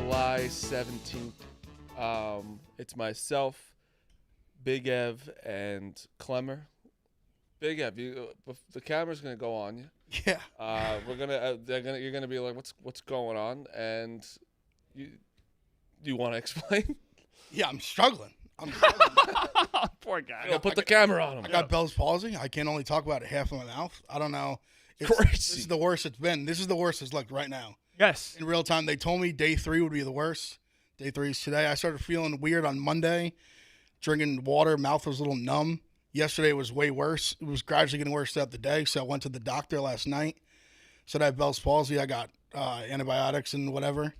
July 17th. It's myself, Big Ev, and Clemmer. Big Ev, the camera's gonna go on you. Yeah. You're gonna be like, what's going on? And you want to explain? Yeah, I'm struggling. Poor guy. Put the camera on him. I got Bell's palsy. I can only talk about it half of my mouth. I don't know. Crazy. This is the worst it's been. This is the worst it's looked right now. Yes. In real time, they told me day 3 would be the worst. Day 3 is today. I started feeling weird on Monday. Drinking water, mouth was a little numb. Yesterday was way worse. It was gradually getting worse throughout the day, so I went to the doctor last night. Said I have Bell's palsy. I got antibiotics and whatever.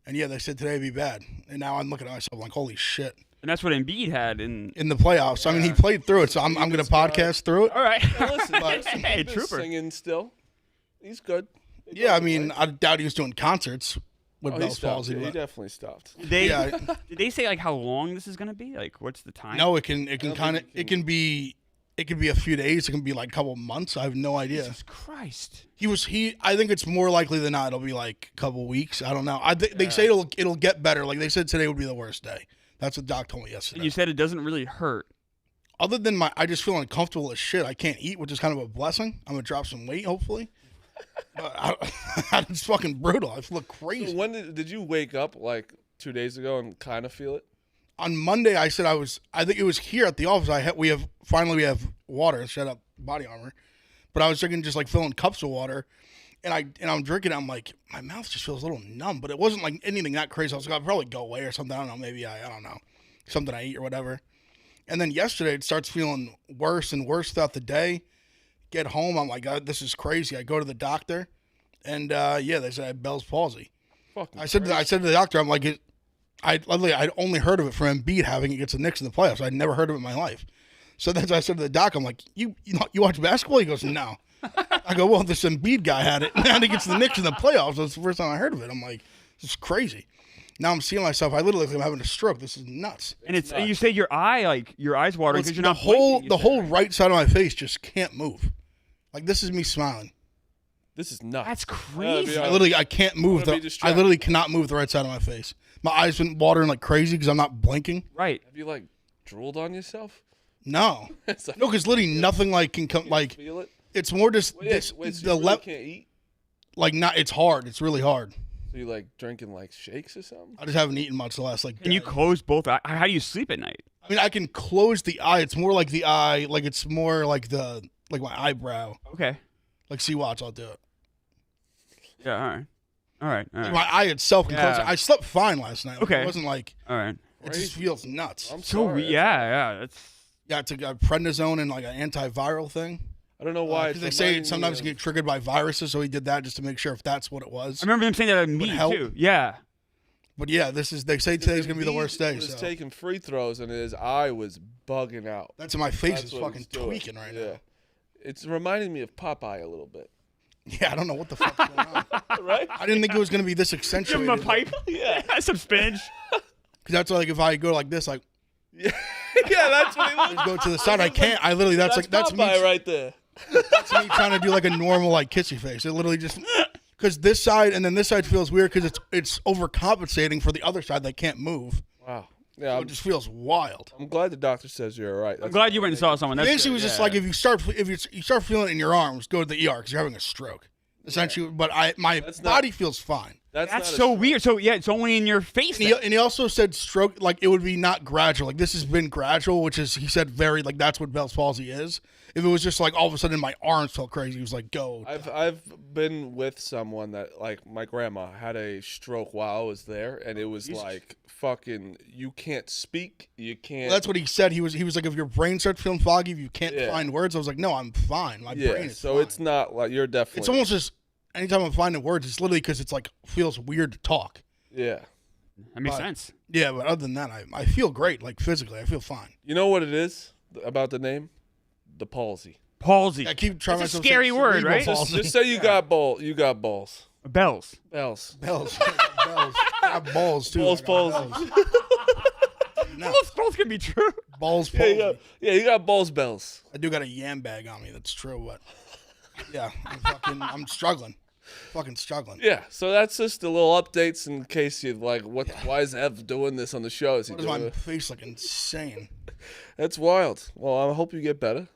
And yeah, they said today would be bad. And now I'm looking at myself like, holy shit. And that's what Embiid had in the playoffs. I mean, he played through it, so I'm going to podcast through it. All right. Hey, trooper. Singing still. He's good. Yeah, I mean, I doubt he was doing concerts with Bell's palsy. He definitely stopped. Did they say like how long this is going to be? Like, what's the time? No, it can be a few days. It can be like a couple months. I have no idea. Jesus Christ. I think it's more likely than not it'll be like a couple weeks. I don't know. They say it'll get better. Like they said today would be the worst day. That's what Doc told me yesterday. And you said it doesn't really hurt. Other than I just feel uncomfortable as shit. I can't eat, which is kind of a blessing. I'm gonna drop some weight, hopefully. But it's fucking brutal. I look crazy. So when did you wake up like 2 days ago and kind of feel it? On Monday, I said I think it was here at the office. We have water. Shut up, body armor. But I was drinking just like filling cups of water, and I'm drinking. I'm like, my mouth just feels a little numb, but it wasn't like anything that crazy. I was like, I'll probably go away or something. I don't know. Maybe I don't know, something I eat or whatever. And then yesterday, it starts feeling worse and worse throughout the day. Get home, I'm like, this is crazy. I go to the doctor, and they said I had Bell's palsy. I said to the doctor, I'm like, I'd only heard of it from Embiid having it against the Knicks in the playoffs. I'd never heard of it in my life. So then I said to the doc, I'm like, you watch basketball? He goes, no. I go, well, this Embiid guy had it and against the Knicks in the playoffs. That's the first time I heard of it. I'm like, this is crazy. Now I'm seeing myself. I literally think I'm having a stroke. This is nuts. And and you say your eyes watering because you're not blinking. The whole right side of my face just can't move. Like this is me smiling. This is nuts. That's crazy. I can't move. I literally cannot move the right side of my face. My eyes been watering like crazy because I'm not blinking. Right. Have you like drooled on yourself? No. No, because literally nothing like can come. Like feel it? It's more just the left can't eat. Like not. It's hard. It's really hard. So you like drinking like shakes or something? I just haven't eaten much the last Can you close both eyes? How do you sleep at night? I mean, I can close the eye. It's more like the eye. Like it's more like my eyebrow. Okay. Like, see, watch, I'll do it. Yeah, all right. Like my eye itself can close. I slept fine last night. Okay. It wasn't like. All right. It just feels nuts. I'm sorry. Yeah. It's a prednisone and like an antiviral thing. I don't know why. Because they say sometimes you get triggered by viruses, so he did that just to make sure if that's what it was. I remember them saying that at me too. Yeah. But yeah, they say today's gonna be the worst day. He was taking free throws and his eye was bugging out. That's my face is fucking tweaking right now. It's reminding me of Popeye a little bit. Yeah, I don't know what the fuck's going on. Right? I didn't think it was gonna be this accentuated. Give him a pipe. Yeah. Some spinach. Because that's like if I go like this, like. Yeah, that's what he looks. Go to the side. I can't. I literally. That's Popeye me right there. That's me trying to do like a normal like kissy face. It literally just because this side and then this side feels weird because it's overcompensating for the other side that can't move. Wow. Yeah, so it just feels wild. I'm glad the doctor says you're all right. I'm glad you went and saw someone. That's basically was just like if you start feeling it in your arms, go to the ER because you're having a stroke. Essentially, but my body feels fine. That's so weird. So yeah, it's only in your face. And he also said stroke like it would be not gradual. Like this has been gradual, which is he said very like that's what Bell's palsy is. If it was just like all of a sudden my arms felt crazy, he was like, "Go." I've been with someone that like my grandma had a stroke while I was there, and it was like fucking. You can't speak. You can't. Well, that's what he said. He was like, if your brain starts feeling foggy, if you can't find words, I was like, no, I'm fine. My brain is so fine. It's not like you're definitely. It's almost just anytime I'm finding words, it's literally because it's like feels weird to talk. Yeah, that makes sense. Yeah, but other than that, I feel great. Like physically, I feel fine. You know what it is about the name? The palsy. Palsy. I keep trying. It's a scary word, right? Just say you got balls. You got balls. Bells. Bells. Bells. Bells. I have balls too. Balls palsy. No. Both can be true. Balls palsy. Yeah, you got balls bells. I do got a yam bag on me. That's true, but yeah, I'm struggling. Fucking struggling. Yeah, so that's just the little updates in case you're like, why is Ev doing this on the show? Is he Why does doing my it? face look insane? That's wild. Well, I hope you get better.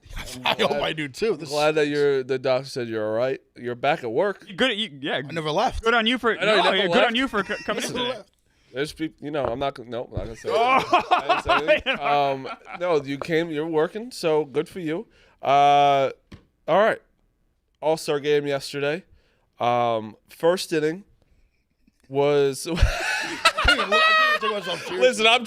I hope I do too. Glad that the doctor said you're all right. You're back at work. Good. Yeah. I never left. Good on you for. I know, you No, never yeah, good left. on you for coming in Never today. left. There's people, I'm not gonna. No, I'm not gonna say. Oh. I didn't say anything. No, you came. You're working, so good for you. All right. All-Star game yesterday. First inning was. Listen, I'm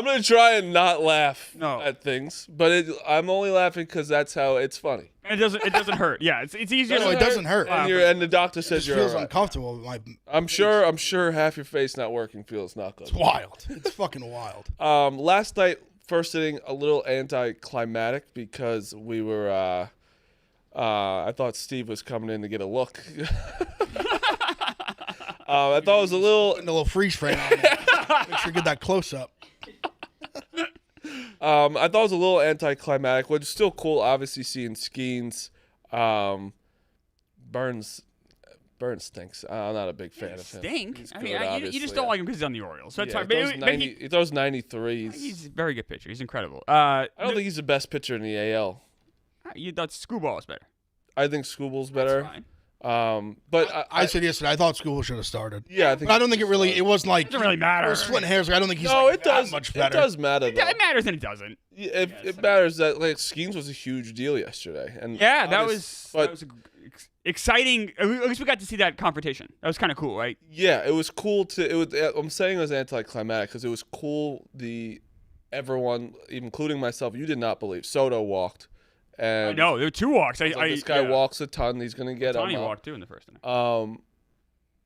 gonna try and not laugh at things, but I'm only laughing because that's how it's funny. It doesn't hurt. Yeah, it's easier. No, it doesn't hurt. And the doctor says It you're feels all right. uncomfortable. With my I'm sure half your face not working feels not good. It's wild. It's fucking wild. Last night, first inning, a little anticlimactic because we were. I thought Steve was coming in to get a look. I thought it was a little. Putting a little freeze frame on there. Make sure you get that close up. I thought it was a little anticlimactic, which is still cool. Obviously, seeing Skeens. Burns stinks. I'm not a big fan of him. Stink. He's I good, mean, you obviously, just don't like him because he's on the Orioles. So that's Yeah, fine. he throws 93s. He's a very good pitcher. He's incredible. I don't think he's the best pitcher in the AL. You thought Screwball was better. I think School's better. That's fine. But I said yesterday, I thought school should have started. yeah, I think. But I don't think it wasn't like. It doesn't really matter. We're splitting hairs. I don't think he's No, like it that does. much It better. does matter. Though. It matters and it doesn't. It matters that like Skeens was a huge deal yesterday, and Yeah, that but was exciting. At least we got to see that confrontation. That was kind of cool, right? yeah, it was cool to. It was. I'm saying it was anticlimactic because it was cool. Everyone, including myself, you did not believe Soto walked, and No, there were 2 walks. this guy walks a ton. He's gonna get Tony him. walked too in the first inning.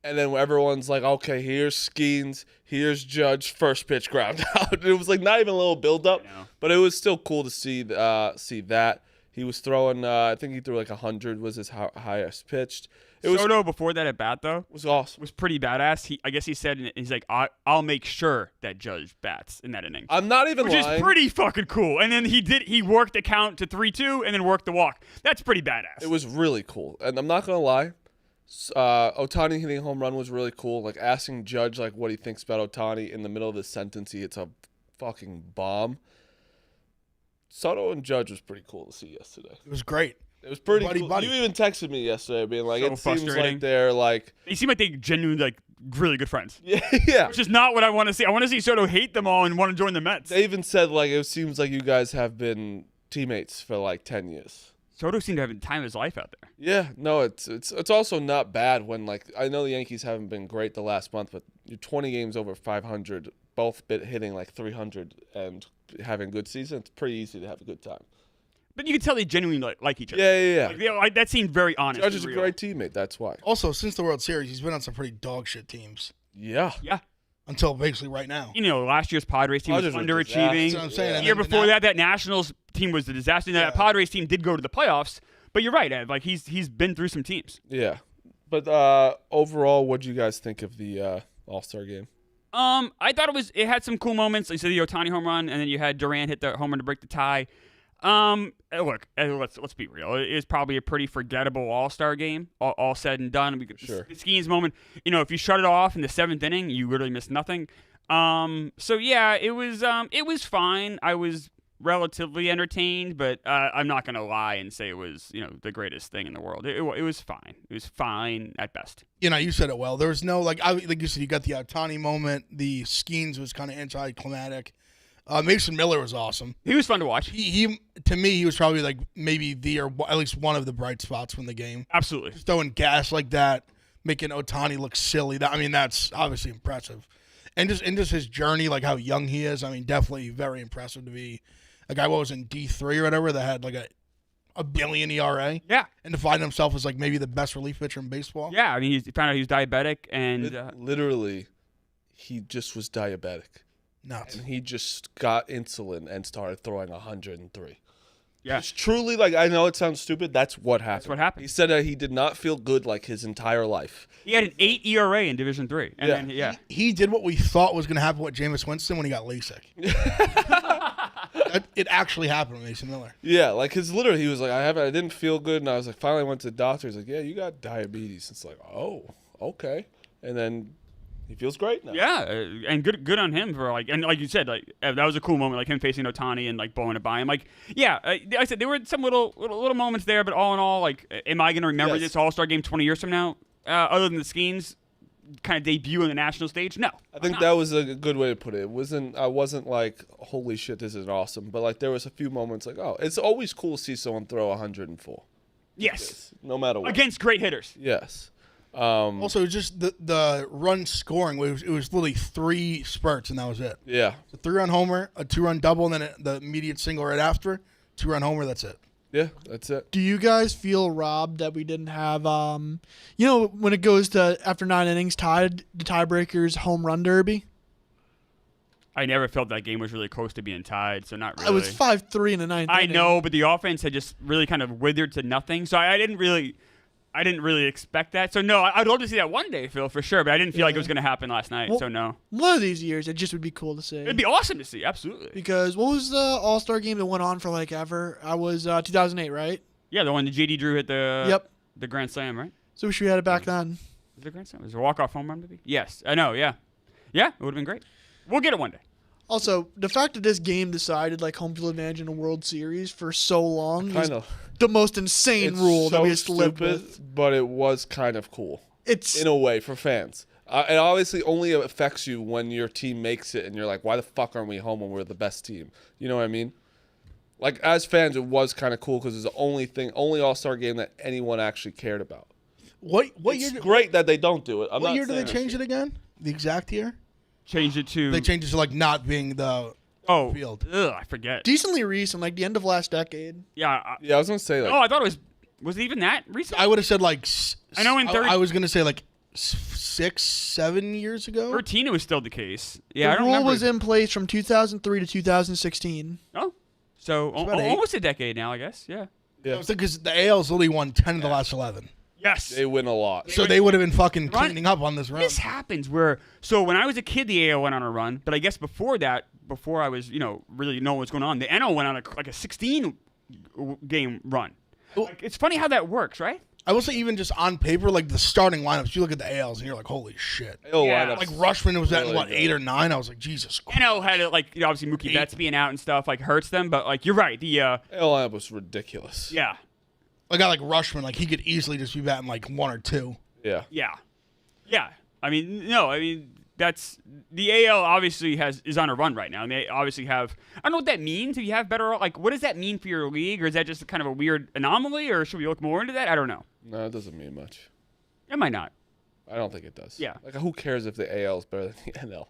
And then everyone's like, okay, here's Skeens, here's Judge, first pitch ground out. It was like not even a little build up, but it was still cool to see that. He was throwing, I think he threw like 100 was his highest pitched. Soto before that at bat though was awesome. was pretty badass. I guess he said he's like I'll make sure that Judge bats in that inning. I'm not even Which lying. is pretty fucking cool. And then he worked the count to 3-2 and then worked the walk. That's pretty badass. It was really cool, and I'm not gonna lie. Ohtani hitting a home run was really cool. Like asking Judge like what he thinks about Ohtani in the middle of this sentence, he hits a fucking bomb. Soto and Judge was pretty cool to see yesterday. It was great. It was pretty Buddy, cool. buddy. You even texted me yesterday being like, So it seems frustrating. like they're like, They seem like they genuinely like really good friends. yeah. Which is not what I want to see. I want to see Soto hate them all and want to join the Mets. They even said like it seems like you guys have been teammates for like 10 years. Soto seemed to have the time of his life out there. Yeah, no, it's also not bad when like I know the Yankees haven't been great the last month, but you're 20 games over 500, both hitting like 300 and having good season. It's pretty easy to have a good time. But you can tell they genuinely like each other. Yeah. That seemed very honest. Judge and is a real. great teammate. That's why. Also, since the World Series, he's been on some pretty dog shit teams Yeah. Yeah. until basically right now. You know, last year's Padres team Padres was were underachieving. That's what I'm saying. Yeah. The And year then before that Nationals team was a disaster. And that Yeah. Padres team did go to the playoffs. But you're right, Ed. Like he's been through some teams. Yeah. But overall, what do you guys think of the All-Star game? I thought it had some cool moments. Like you said, the Ohtani home run, and then you had Durant hit the home run to break the tie. Look, let's be real. It is probably a pretty forgettable All-Star game, all said and done. Sure. The Skeens moment, if you shut it off in the 7th inning, you literally missed nothing. So yeah, it was fine. I was relatively entertained, but I'm not gonna lie and say it was the greatest thing in the world. It was fine. It was fine at best. You said it well. There was no like you said, you got the Ohtani moment. The Skeens was kind of anticlimactic. Mason Miller was awesome. He was fun to watch. He to me, he was probably like maybe or at least one of the bright spots from the game. Absolutely. Just throwing gas like that, making Ohtani look silly. That's obviously impressive. And just his journey, like how young he is. Definitely very impressive to be a guy what was in D3 or whatever that had like a billion ERA. Yeah. And to find himself as like maybe the best relief pitcher in baseball. Yeah. He found out he was diabetic, and Literally, he just was diabetic. Nuts. And he just got insulin and started throwing 103. yeah. It's truly like, I know it sounds stupid. That's what happened. That's what happened. He said that he did not feel good like his entire life. He had an 8 ERA in Division 3. And then He did what we thought was going to happen with Jameis Winston when he got LASIK. It actually happened with Mason Miller. Yeah, like cause literally he was like, I didn't feel good, and I was like, finally went to the doctor. He's like, yeah, you got diabetes. It's like, oh, okay, and then he feels great now. Yeah, and good on him for like, and like you said, like that was a cool moment, like him facing Ohtani and like blowing it by him. Like, yeah, like I said, there were some little moments there, but all in all, like, am I gonna remember this All-Star game 20 years from now? Other than the Skeens kind of debut on the national stage, no. I think that was a good way to put it. I wasn't like, holy shit, this is awesome, but like there was a few moments like, oh, it's always cool to see someone throw 104. Yes, no matter what. Against great hitters. Yes. Also, just the run scoring. It was literally 3 spurts, and that was it. Yeah. A 3-run homer, a 2-run double, and then the immediate single right after. 2-run homer. That's it. Yeah, that's it. Do you guys feel robbed that we didn't have, when it goes to after 9 innings, tied the tiebreakers home run derby? I never felt that game was really close to being tied, so not really. It was 5-3 in the 9th I inning. know, but the offense had just really kind of withered to nothing, so I didn't really expect that. So no, I'd love to see that one day, Phil, for sure, but I didn't feel like it was going to happen last night, so no. One of these years, it just would be cool to see. It'd be awesome to see, absolutely. Because what was the All-Star game that went on for like ever? I was 2008, right? Yeah, the one that JD Drew hit the Grand Slam, right? So wish we had it back then. Was it a Grand Slam? Was it a walk-off home run, maybe? Yes, I know, yeah. Yeah, it would have been great. We'll get it one day. Also, the fact that this game decided like home field advantage in a World Series for so long is the most insane rule that we just lived with. But it was kind of cool. It's in a way for fans. It obviously only affects you when your team makes it and you're like, why the fuck aren't we home when we're the best team? You know what I mean? Like, as fans, it was kind of cool because it's the only All-Star game that anyone actually cared about. What it's year? Great that they don't do it. What year did they change it again? The exact year? Changed it to... They changed it to, like, not being the field. I forget. Decently recent, like the end of last decade. Yeah. I was going to say, like... I thought it was... Was it even that recent? I would have said, like... I know in I was going to say, like, 6, 7 years ago. 13 it was still the case. Yeah, the rule was in place from 2003 to 2016. Oh. So, almost a decade now, I guess. Yeah. Because the AL's only won 10 of the last 11. Yes. They win a lot. So they would have been fucking cleaning up on this run. This happens where, so when I was a kid, the AL went on a run, but I guess before that, before I was, really knowing what's going on, the NL went on a 16-game run. Like, it's funny how that works, right? I will say even just on paper, like the starting lineups, you look at the ALs and you're like, holy shit. Yeah. Like Rushman was at, 8 or 9? I was like, Jesus Christ. NL had, obviously Mookie Betts being out and stuff, hurts them, but, you're right. The AL lineup was ridiculous. Yeah. A guy like Rushman, he could easily just be batting 1 or 2. Yeah. Yeah. Yeah. That's the AL obviously is on a run right now, and they obviously have. I don't know what that means. If you have better, what does that mean for your league, or is that just kind of a weird anomaly, or should we look more into that? I don't know. No, it doesn't mean much. It might not. I don't think it does. Yeah. Who cares if the AL is better than the NL?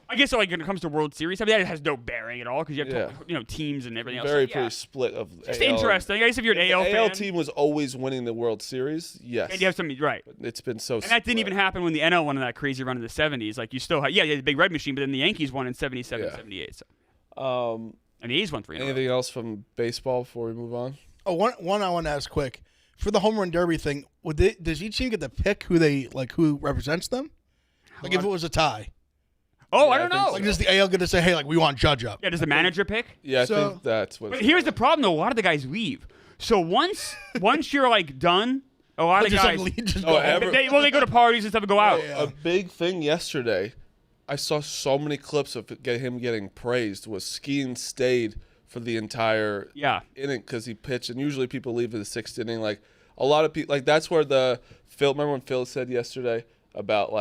I guess when it comes to World Series, that has no bearing at all because you have teams and everything else. Pretty split of. It's AL. interesting. I guess if you're an AL fan, the AL team was always winning the World Series. Yes. And you have something right. But it's been so. And that didn't even happen when the NL won in that crazy run in the '70s. You still had the big red machine, but then the Yankees won in '77, '78. So. And the A's won 3. Anything else from baseball before we move on? Oh, one I want to ask quick for the home run derby thing. Does each team get to pick who represents them? If it was a tie. Oh, I don't know. Does the AL get to say, hey, we want Judge up? Yeah, does the manager pick? Yeah, I think that's what. But here's the problem, though. A lot of the guys leave. So once you're done, a lot of guys. They go to parties and stuff and go out. Yeah. A big thing yesterday, I saw so many clips of him getting praised. Was Skeens stayed for the entire inning because he pitched, and usually people leave in the 6th inning. A lot of people that's where remember when Phil said yesterday about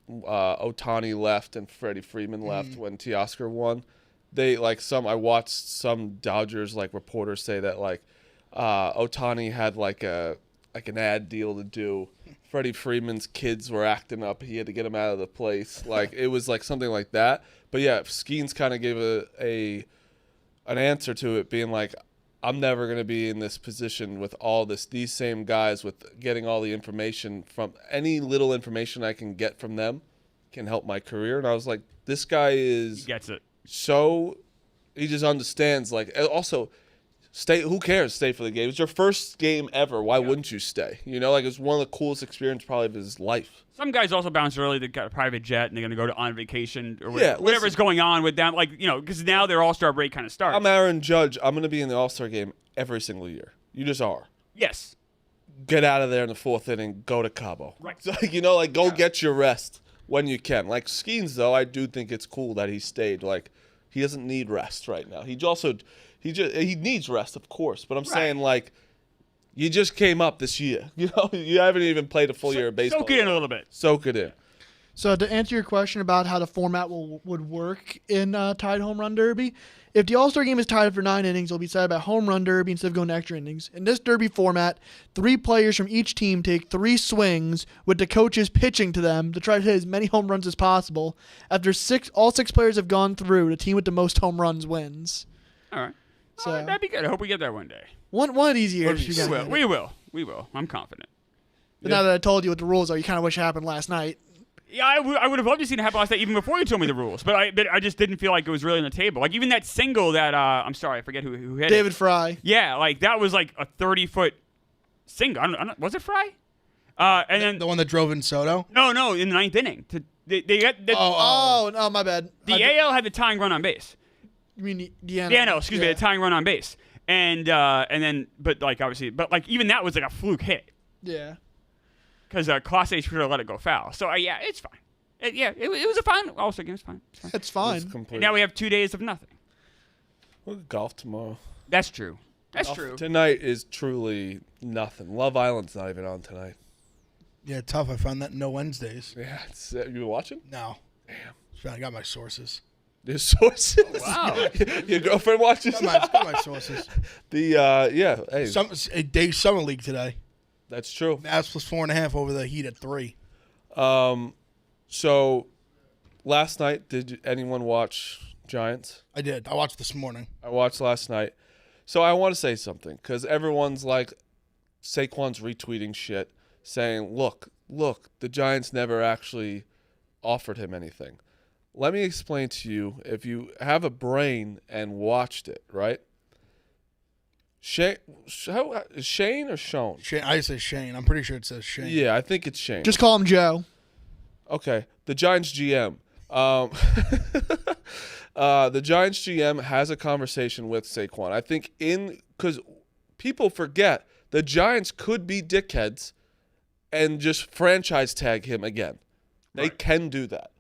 Ohtani left and Freddie Freeman left when Teoscar won. They I watched some Dodgers reporters say that Ohtani had an ad deal to do. Freddie Freeman's kids were acting up. He had to get him out of the place. It was something like that. But yeah, Skeens kind of gave an answer to it, being I'm never going to be in this position with all these same guys with getting all the information from any little information I can get from them can help my career. And I was like, this guy he gets it. So he just understands. Also, stay. Who cares? Stay for the game. It's your first game ever. Why wouldn't you stay? You know, like it's one of the coolest experiences probably of his life. Some guys also bounce early. They got a private jet and they're going to go on vacation or Yeah, whatever's going on with them. Like, you know, because now their All-Star break kind of starts. I'm Aaron Judge. I'm going to be in the All-Star game every single year. You just are. Yes. Get out of there in the 4th inning. Go to Cabo. Right. So, you know, like go get your rest when you can. Like Skeens, though, I do think it's cool that he stayed. Like he doesn't need rest right now. He needs rest, of course. But I'm saying like. You just came up this year. You know, you haven't even played a full year of baseball. Soak it in a little bit. Soak it in. So to answer your question about how the format would work in tied home run derby, if the All-Star game is tied for 9 innings, it'll be decided by home run derby instead of going to extra innings. In this derby format, 3 players from each team take 3 swings with the coaches pitching to them to try to hit as many home runs as possible. After all 6 players have gone through, the team with the most home runs wins. All right. So that'd be good. I hope we get there one day. One of these years. We will. I'm confident. But now that I told you what the rules are, you kind of wish it happened last night. Yeah, I would have loved to see it happen last night, even before you told me the rules. But I just didn't feel like it was really on the table. Like even that single that I'm sorry, I forget who hit David it. Fry. Yeah, like that was like a 30-foot single. I don't, was it Fry? And then the one that drove in Soto. No, in the 9th inning. They got no, my bad. The AL had the tying run on base. You mean the NL? Yeah, no, excuse me, the tying run on base. And then, but like obviously, but like even that was like a fluke hit. Yeah. Because Class A should have let it go foul. So yeah, it's fine. It was a fine All-Star game. It's fine. It's fine. And now we have 2 days of nothing. We'll golf tomorrow. That's true. That's true. Tonight is truly nothing. Love Island's not even on tonight. Yeah, tough. I found that no Wednesdays. Yeah, you been watching? No. Damn. I got my sources. Your sources? Wow. Your girlfriend watches? Got my sources. Hey. A day summer league today. That's true. Mavs plus 4.5 over the Heat at 3. So last night, did anyone watch Giants? I did. I watched this morning. I watched last night. So I want to say something because everyone's like, Saquon's retweeting shit saying, look, the Giants never actually offered him anything. Let me explain to you, if you have a brain and watched it, right? Shane or Shone? Shane, I say Shane. I'm pretty sure it says Shane. Yeah, I think it's Shane. Just call him Joe. Okay, the Giants GM. The Giants GM has a conversation with Saquon. I think because people forget the Giants could be dickheads and just franchise tag him again. They can do that.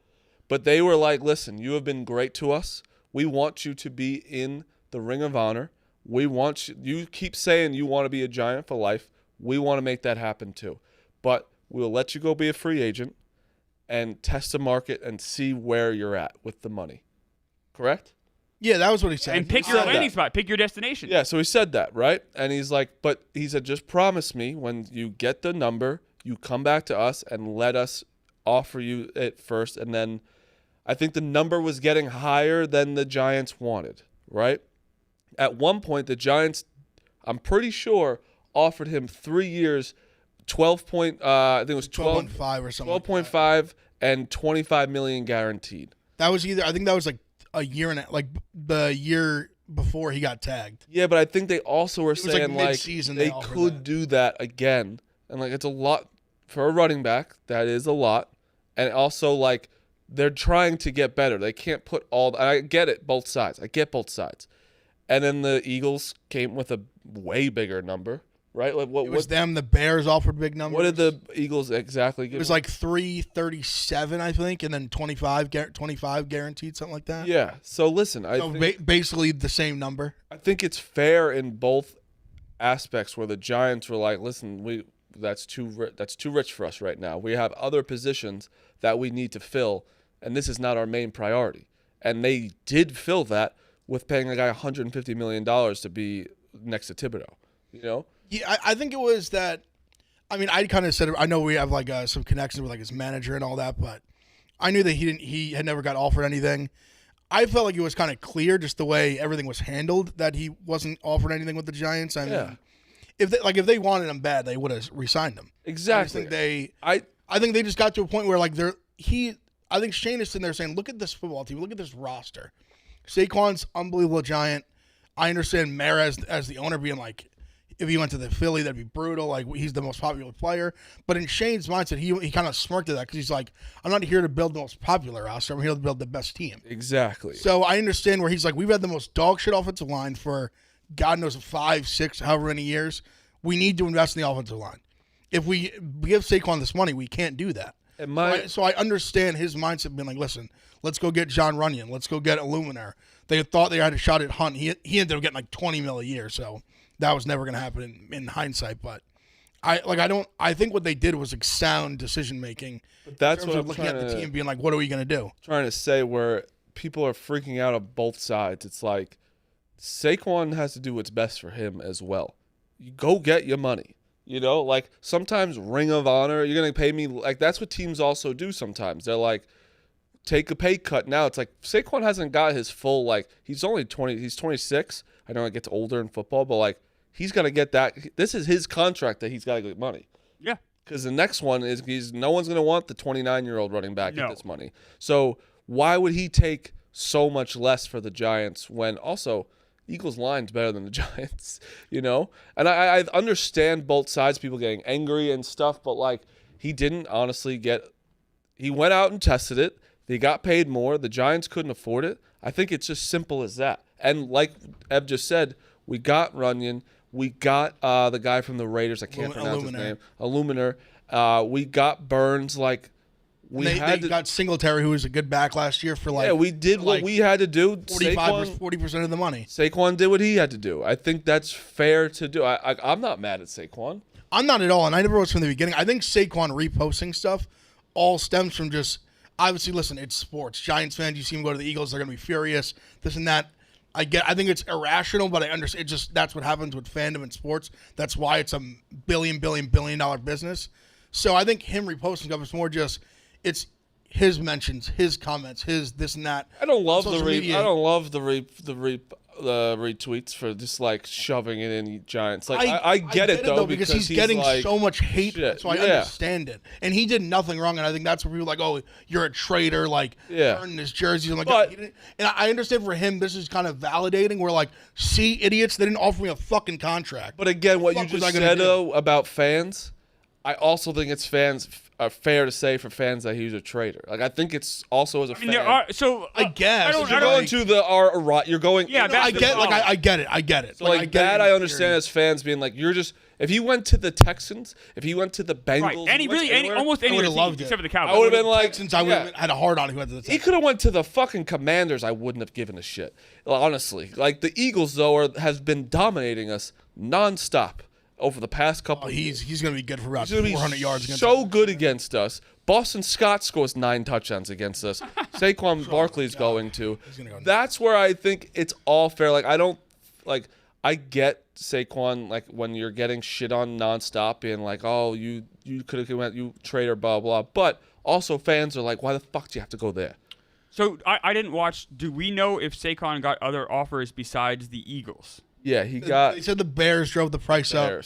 But they were like, listen, you have been great to us. We want you to be in the Ring of Honor. We want you keep saying you want to be a Giant for life. We want to make that happen too. But we'll let you go be a free agent and test the market and see where you're at with the money. Correct? Yeah, that was what he said. And pick your landing spot. Pick your destination. Yeah, so he said that, right? And he's like, but he said, just promise me when you get the number, you come back to us and let us offer you it first. And then I think the number was getting higher than the Giants wanted, right? At one point, the Giants, I'm pretty sure, offered him 3 years, I think it was 12.5 or something. 12.5 and $25 million guaranteed. That was I think that was like a year and like the year before he got tagged. Yeah, but I think they also were saying like they could do that again. And like it's a lot for a running back. That is a lot. And also like they're trying to get better. They can't put I get it, both sides. I get both sides. And then the Eagles came with a way bigger number, right? Like it was them. The Bears offered big numbers. What did the Eagles exactly give? It was like 337, I think, and then 25 guaranteed, something like that. Yeah. So listen, basically the same number. I think it's fair in both aspects where the Giants were like, listen, that's too rich for us right now. We have other positions that we need to fill, and this is not our main priority. And they did fill that with paying a guy $150 million to be next to Thibodeau, you know? Yeah, I think it was that. I mean, I kind of said, I know we have like some connections with like his manager and all that, but I knew that he had never got offered anything. I felt like it was kind of clear just the way everything was handled that he wasn't offered anything with the Giants. I mean, if they wanted him bad, they would have re-signed him. Exactly. I think they just got to a point where like I think Shane is sitting there saying, look at this football team, look at this roster. Saquon's unbelievable Giant. I understand Mayer as the owner being like, if he went to the Philly, that'd be brutal. Like, he's the most popular player. But in Shane's mindset, he kind of smirked at that because he's like, I'm not here to build the most popular roster. I'm here to build the best team. Exactly. So I understand where he's like, we've had the most dog shit offensive line for God knows 5, 6, however many years. We need to invest in the offensive line. If we give Saquon this money, we can't do that. So I understand his mindset being like, listen, let's go get John Runyon. Let's go get Illuminaire. They thought they had a shot at Hunt. He ended up getting like $20 million a year, so that was never going to happen in hindsight. But I think what they did was like sound decision making. But that's what I'm looking at the team being like, what are we going to do? Trying to say where people are freaking out on both sides. It's like Saquon has to do what's best for him as well. You go get your money. You know, like sometimes Ring of Honor, you're going to pay me. Like that's what teams also do sometimes. They're like, take a pay cut now. It's like Saquon hasn't got his full, like he's only 20, he's 26. I know it gets older in football, but like he's got to get that. This is his contract that he's got to get money. Yeah. Because the next one is no one's going to want the 29-year-old running back at this money. So why would he take so much less for the Giants when also Eagles line's better than the Giants, you know? And I understand both sides, people getting angry and stuff, but like he didn't honestly he went out and tested it. They got paid more. The Giants couldn't afford it. I think it's just simple as that. And like Ev just said, we got Runyon. We got the guy from the Raiders. I can't pronounce his name. Illuminaire. We got Burns. Like they got Singletary, who was a good back last year for like. Yeah, we did what we had to do. 40% of the money. Saquon did what he had to do. I think that's fair to do. I'm not mad at Saquon. I'm not at all, and I never was from the beginning. I think Saquon reposting stuff all stems from just obviously. Listen, it's sports. Giants fans, you see him go to the Eagles, they're going to be furious. This and that. I think it's irrational, but I understand. It just that's what happens with fandom in sports. That's why it's a billion dollar business. So I think him reposting stuff is more just it's his mentions, his comments, his this and that. I don't love the retweets for just like shoving it in Giants. Like I get it though because he's getting like, so much hate. Shit. So I understand it, and he did nothing wrong. And I think that's where people are like, oh, you're a traitor, like earning his jerseys. I'm like, and I understand for him, this is kind of validating. We're like, see, idiots, they didn't offer me a fucking contract. But again, what you just said though about fans, I also think it's fair to say for fans that he's a traitor. Like I think it's also as a fan. I guess you're going to the you're going. Yeah, I get it. I get it. So like that, I understand as fans being like, you're just. If he went to the Texans, if he went to the Bengals, almost any I would have loved it. Except for the Cowboys. I would have been like, Texans, I would have had a hard on if he went to the Texans. He could have went to the fucking Commanders. I wouldn't have given a shit. Honestly, like the Eagles though has been dominating us nonstop over the past couple of years. He's going to be good for about 400 yards against us. Good against us. Boston Scott scores 9 touchdowns against us. Saquon Barkley's going to. That's where I think it's all fair. Like I get Saquon like when you're getting shit on nonstop being like, oh, you could have went, you traitor, blah blah. But also fans are like, why the fuck do you have to go there? So I didn't watch. Do we know if Saquon got other offers besides the Eagles? Yeah, they said the Bears drove the price up.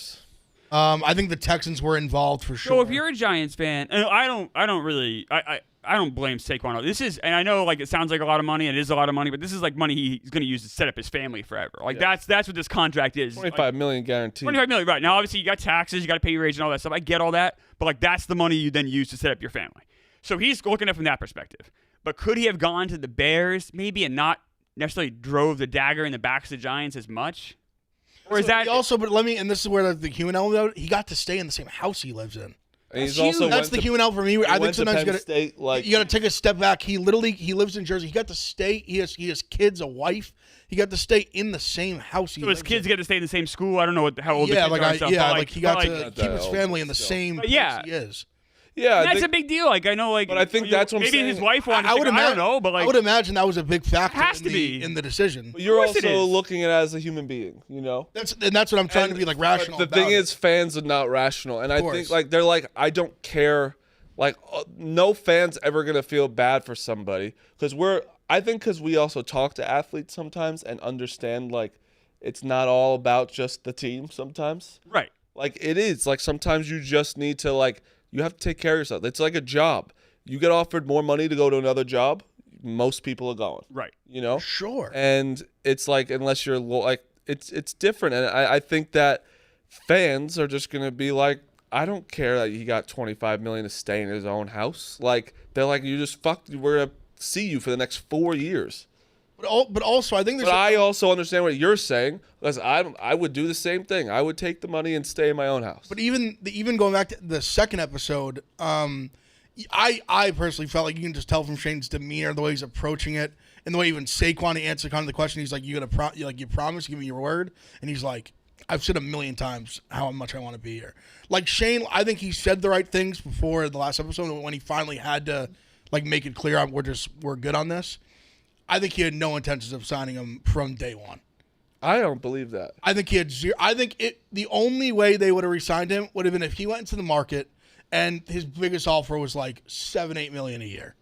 I think the Texans were involved for sure. So if you're a Giants fan, and I don't blame Saquon. This is, and I know like it sounds like a lot of money, and it is a lot of money, but this is like money he's going to use to set up his family forever. Like that's what this contract is. $25 million guaranteed. $25 million, right? Now obviously you got taxes, you got to pay your wage and all that stuff. I get all that, but like that's the money you then use to set up your family. So he's looking at it from that perspective. But could he have gone to the Bears maybe and not necessarily drove the dagger in the backs of the Giants as much? Or is that also? But and this is where the human element. He got to stay in the same house he lives in. And he's also that's the human element for me. I think sometimes you got to take a step back. He lives in Jersey. He got to stay. He has kids, a wife. He got to stay in the same house. So his kids get to stay in the same school. I don't know how old the kids are. He got to keep his family in the same place he is. Yeah, that's a big deal. Like I know, like, but I think that's what I'm saying. Maybe his wife wanted. I don't know, but like, I would imagine that was a big factor. It has to be in the decision. But you're also looking at it as a human being, you know. That's what I'm trying to be like rational. The thing is, fans are not rational, and I think like they're like, I don't care. Like, no fan's ever gonna feel bad for somebody because because we also talk to athletes sometimes and understand like it's not all about just the team sometimes. Right. Like it is. Like sometimes you just need to like. You have to take care of yourself. It's like a job. You get offered more money to go to another job, most people are going. Right. You know? Sure. And it's like, unless you're like, it's different. And I think that fans are just going to be like, I don't care that he got $25 million to stay in his own house. They're like, you just fucked. We're going to see you for the next 4 years. But also, I think there's. But I also understand what you're saying, because I would do the same thing. I would take the money and stay in my own house. But even going back to the second episode, I personally felt like you can just tell from Shane's demeanor, the way he's approaching it, and the way even Saquon answered kind of the question. He's like, "You promise, give me your word," and he's like, "I've said a million times how much I want to be here." Like Shane, I think he said the right things before the last episode when he finally had to make it clear we're good on this. I think he had no intentions of signing him from day one. I don't believe that. I think he had zero. I think the only way they would have re-signed him would have been if he went into the market and his biggest offer was like $7-8 million a year,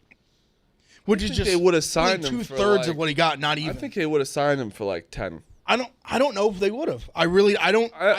which is just they would have signed him for 2/3 of what he got. Not even. I think they would have signed him for like 10. I don't know if they would have. I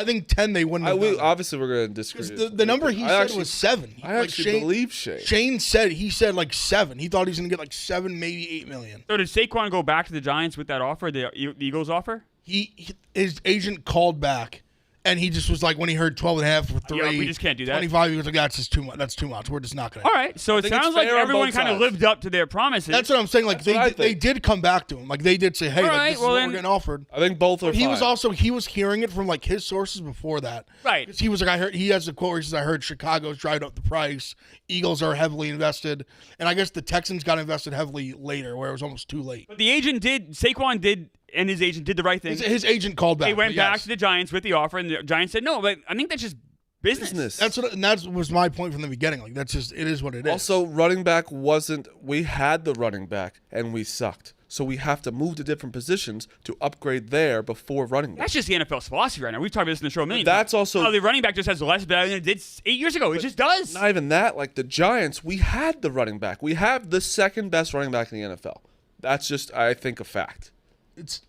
think 10 they wouldn't have. Obviously, we're going to disagree. The number he said was 7. I actually believe Shane. He said like 7. He thought he was going to get like 7, maybe $8 million. So did Saquon go back to the Giants with that offer, the Eagles offer? His agent called back, and he just was like, when he heard 12.5 for 3, Yeah, we just can't do that. 25, he was like, that's just too much. That's too much. We're just not going to. All right, so it think it's sounds like fair on everyone both kind of sides. lived up to their promises. That's what I'm saying. Like they did come back to him. Like they did say, hey, All like, right, this is well what then- we're getting offered. I think both are He fine. was hearing it from like his sources before that. Right. 'Cause he was like, he has a quote where he says, I heard Chicago's driving up the price. Eagles are heavily invested. And I guess the Texans got invested heavily later where it was almost too late. But the agent Saquon did, and his agent did the right thing. His agent called back. They went but back yes. to the Giants with the offer, and the Giants said no. But I think that's just business. That was my point from the beginning. Like it is what it is. Also, running back we had the running back, and we sucked. So we have to move to different positions to upgrade there before running back. That's just the NFL's philosophy right now. We've talked about this in the show a million That's times. also- the running back just has less value than it did 8 years ago. It just does. Not even that. Like the Giants, we had the running back. We have the second best running back in the NFL. That's just, I think, a fact. It's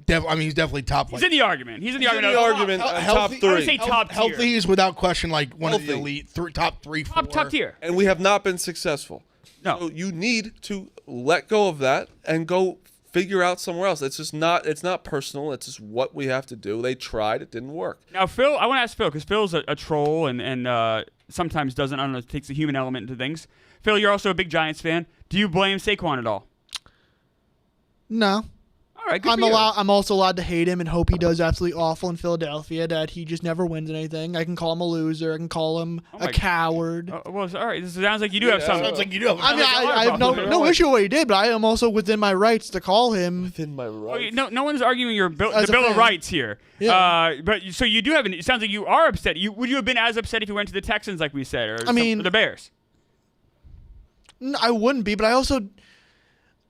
he's definitely top. He's in the argument. He's in the In argument. the argument, top healthy- I would three. say top tier. Healthy is without question like one of the Healthy. elite top 3, 4. Top tier. And we have not been successful. No. So you need to let go of that and go figure out somewhere else. It's not personal. It's just what we have to do. They tried. It didn't work. Now, Phil, I want to ask Phil, because Phil's a troll and sometimes doesn't, I don't know, takes the human element into things. Phil, you're also a big Giants fan. Do you blame Saquon at all? No. All right, good for you. I'm also allowed to hate him and hope he does absolutely awful in Philadelphia, that he just never wins anything. I can call him a loser. I can call him my a coward. Well, all right. This sounds like you do have some. Sounds like you do have. I mean, I have no issue with what he did, but I am also within my rights to call him. Within my rights. No one's arguing the Bill As a of fan. Rights here. Yeah. But so you do have. It sounds like you are upset. Would you have been as upset if you went to the Texans, like we said, or the Bears? I wouldn't be, but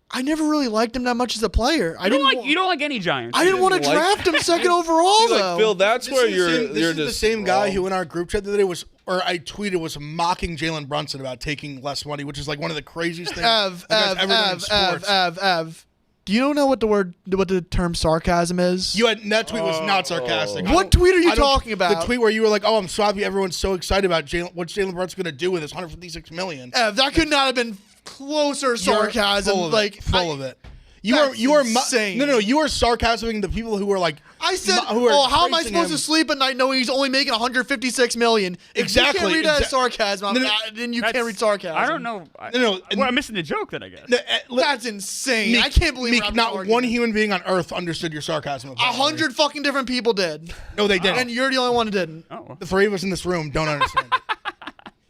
I never really liked him that much as a player. You don't like any Giants. I didn't want to like- draft him second overall, See, like, though. Phil, that's where you're This is the just same guy wrong. who in our group chat the other day I tweeted was mocking Jalen Brunson about taking less money, which is like one of the craziest things you guys ever done in sports. Ev. Do you know what the term sarcasm is? That tweet was not sarcastic. What tweet are you talking about? The tweet where you were like, "Oh, I'm so happy everyone's so excited about what Jalen Brunson's going to do with his $156 million." Ev, that could not have been closer sarcasm. Full of like it. Full of it. That's You are insane. No, you are sarcasming the people who are like. I said, who are how am I praising supposed him. to sleep at night knowing he's only making $156 million? If Exactly. you can't read that as sarcasm, No, then you That's- can't read sarcasm. I don't know. No, Well, I'm missing the joke then, I guess. That's insane. Meek, I can't believe Meek, we're having not an one argument. human being on earth understood your sarcasm. 100 fucking different people did. No, they didn't. And you're the only one who didn't. Oh, well. The 3 of us in this room don't understand.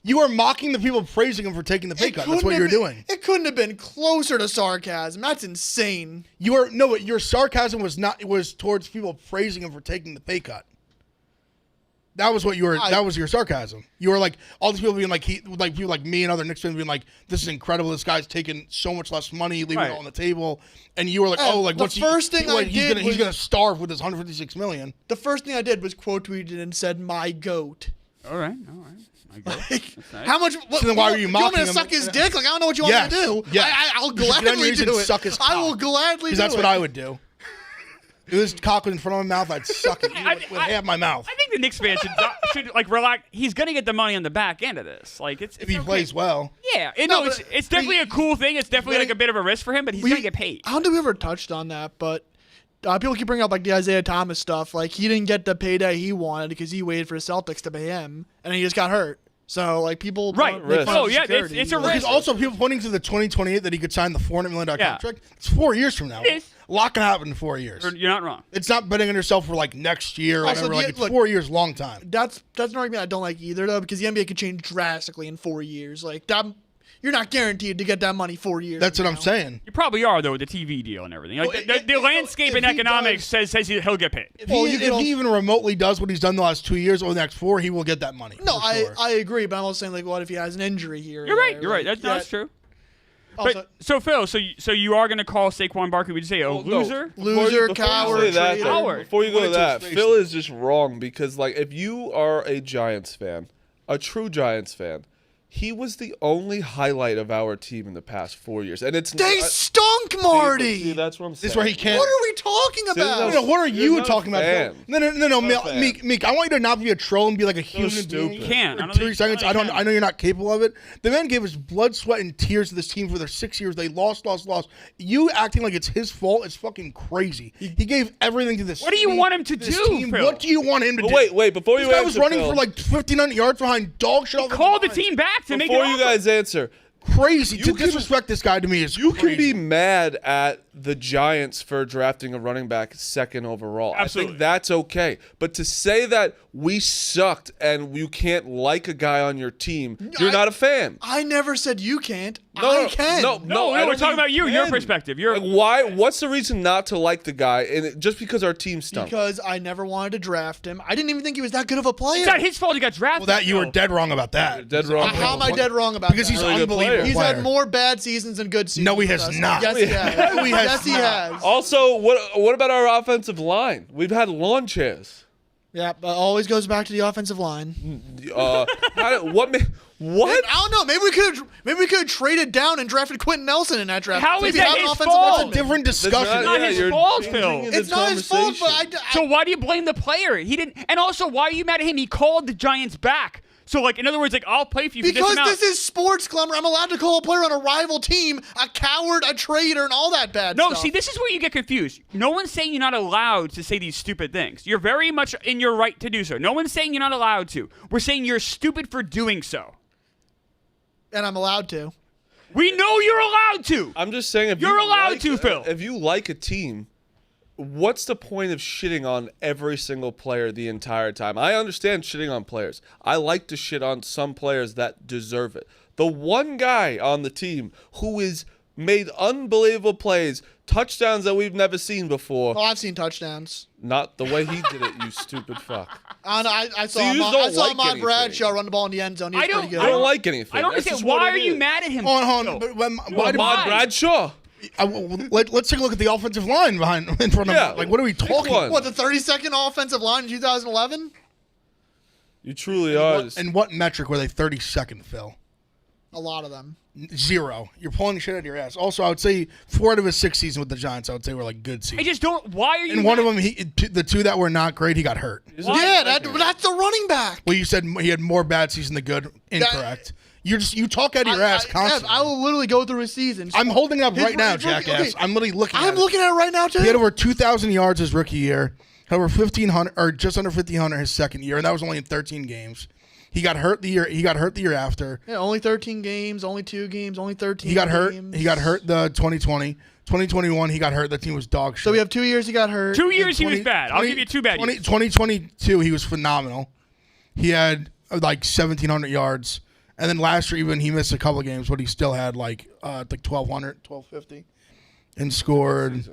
You are mocking the people praising him for taking the pay cut. That's what couldn't you're have doing. It couldn't have been closer to sarcasm. That's insane. Your sarcasm was towards people praising him for taking the pay cut. That was what that was your sarcasm. You were like all these people being like people like me and other Knicks fans being like, this is incredible. This guy's taking so much less money, leaving it all on the table, and you were like, the what's first thing I did he's was- gonna starve with his $156 million. The first thing I did was quote tweeted and said, "My goat." All right. I guess. Like, That's nice. how much? What, So then why are you want me mocking to him? suck his dick? Like I don't know what you want me to do. Yes. I'll You should get on your gladly knees and do it. suck his I will cock. gladly do Because that's it. what I would do. If this cock was in front of my mouth, I'd suck it with half my mouth. I think the Knicks fan should like relax. He's gonna get the money on the back end of this. Like it's If he okay. plays well. Yeah, No, it's definitely a cool thing. It's definitely like a bit of a risk for him, but he's gonna get paid. I don't think we ever touched on that, but people keep bringing up like the Isaiah Thomas stuff. Like he didn't get the payday he wanted because he waited for the Celtics to pay him, and then he just got hurt. So like people, Right. make fun of Oh, yeah, security. it's a Because risk. also people pointing to the 2028 that he could sign the $400 million Yeah. contract. It's 4 years from now. It is. A lot can happen in 4 years. You're not wrong. It's not betting on yourself for like next year or Also, whatever. Like it's look, 4 years, long time. That's an argument I don't like either though, because the NBA could change drastically in 4 years. Like that, you're not guaranteed to get that money 4 years. That's from what I'm now. saying. You probably are though with the TV deal and everything. Like Well, the landscape if in he economics does- says he'll get paid. If, Well, he, you if can he even remotely does what he's done the last 2 years or the next 4, he will get that money. No, for sure. I agree, but I'm also saying like, what if he has an injury here? or You're right. there? You're right. Like, That's true. Also, But so Phil, so you are gonna call Saquon Barkley? Would you say a Well, no. loser? Loser, Before you coward, say that, traitor. though, Coward. Before you go to Point to that, his face. Phil is just wrong because, like, if you are a Giants fan, a true Giants fan, he was the only highlight of our team in the past 4 years, and it's They not- stunk, Marty. See, that's what I'm saying. This is where he can't. What are we talking See, about? No, what are You're you not a talking about? fan. No, Not a fan. Meek. I want you to not be a troll and be like a human stupid. being. You can't. I For don't 3 think- seconds. I don't think I know you're not capable of it. The man gave his blood, sweat, and tears to this team for their 6 years. They lost. You acting like it's his fault is fucking crazy. He gave everything to this. What do you team, want him to this do, team. Phil? What do you want him to But do? wait, before This you guy answer, was running Phil, for like 1,500 yards behind dog shit. Call the team back to make it before you awesome. guys answer, Crazy. You To can- disrespect this guy to me is you crazy. can be mad at the Giants for drafting a running back second overall. Absolutely. I think that's okay. But to say that we sucked and you can't like a guy on your team, you're not a fan. I never said you can't. No, I can. No, No, I we're don't talking mean about you, your can. perspective. Like, why? What's the reason not to like the guy? And just because our team stunk? Because I never wanted to draft him. I didn't even think he was that good of a player. It's not his fault he got drafted. Well, that you were Phil. dead wrong about that. Dead wrong. How am I dead wrong about Because that? he's Really good unbelievable. player. He's player. had more bad seasons than good seasons. No, he with has us. not. Yes, he has. No, he has Yes, he not. has. Also, what about our offensive line? We've had lawn chairs. Yeah, but always goes back to the offensive line. What? I don't know. Maybe we could have traded down and drafted Quentin Nelson in that draft. How is Maybe that have an his offensive fault? lineman. Different discussion. not his you're fault, changing Phil. the It's not his fault, but conversation. So why do you blame the player? He didn't. And also, why are you mad at him? He called the Giants back. So, like, in other words, like, I'll play for you for Because this amount. this is sports, Clemmer. I'm allowed to call a player on a rival team a coward, a traitor, and all that bad No, stuff. see, this is where you get confused. No one's saying you're not allowed to say these stupid things. You're very much in your right to do so. No one's saying you're not allowed to. We're saying you're stupid for doing so. And I'm allowed to. We know you're allowed to. I'm just saying, if You're you allowed like, to, Phil. If you like a team, what's the point of shitting on every single player the entire time? I understand shitting on players. I like to shit on some players that deserve it. The one guy on the team who is made unbelievable plays, touchdowns that we've never seen before. Well, I've seen touchdowns. Not the way he did it, you stupid fuck. I saw So you him just on, don't I saw like him on anything. Bradshaw run the ball in the end zone. He was I don't- pretty good. I don't like anything. I don't That's understand. just what Why it are you is. mad at him? Hold on. Phil? But why Ahmad do Why? Bradshaw. let's take a look at the offensive line behind in front of Yeah. him. Like, what are we Pick talking one. about? What, the 32nd offensive line in 2011? You truly are. And what metric were they 32nd, Phil? A lot of them. 0. You're pulling shit out of your ass. Also, I would say 4 out of his 6 seasons with the Giants, I would say were like good I seasons. just don't. Why are you And one mad? of them, the 2 that were not great, he got hurt. Why? Yeah, that's the running back. Well, you said he had more bad seasons than good. Incorrect. You talk out of your ass constantly. I will literally go through his season. I'm holding it up His right now, rookie- jackass. okay. I'm literally looking at I'm it. looking at it right now, too. He had over 2,000 yards his rookie year, had over 1,500 or just under 1,500 his second year, and that was only in 13 games. He got hurt the year after. Yeah, only 13 games, only 2 games, only 13 He got hurt. games. He got hurt the 2020. 2021, he got hurt. The team was dog shit. So we have 2 years he got hurt. 2 years he was 20 bad. I'll give you 2 bad years. 2022, he was phenomenal. He had like 1,700 yards. And then last year, even he missed a couple of games, but he still had like 1,200, 1,250 and scored.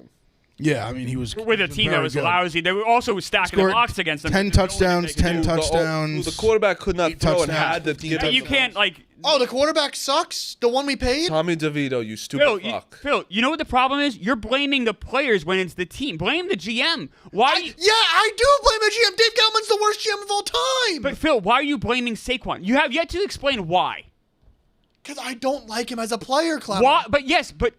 Yeah, I mean, he was With a team that very was good. lousy. They were also stacking the Scored box against them. 10 touchdowns, 10 The touchdowns. quarterback could not 8 throw and touchdowns, had to 15 give But it you to can't, like. Oh, the quarterback sucks? The one we paid? Tommy DeVito, you stupid Phil, fuck. Phil, you know what the problem is? You're blaming the players when it's the team. Blame the GM. Why? Yeah, I do blame the GM. Dave Gettleman's the worst GM of all time. But Phil, why are you blaming Saquon? You have yet to explain why. Because I don't like him as a player, Clemmer. Why? But yes, but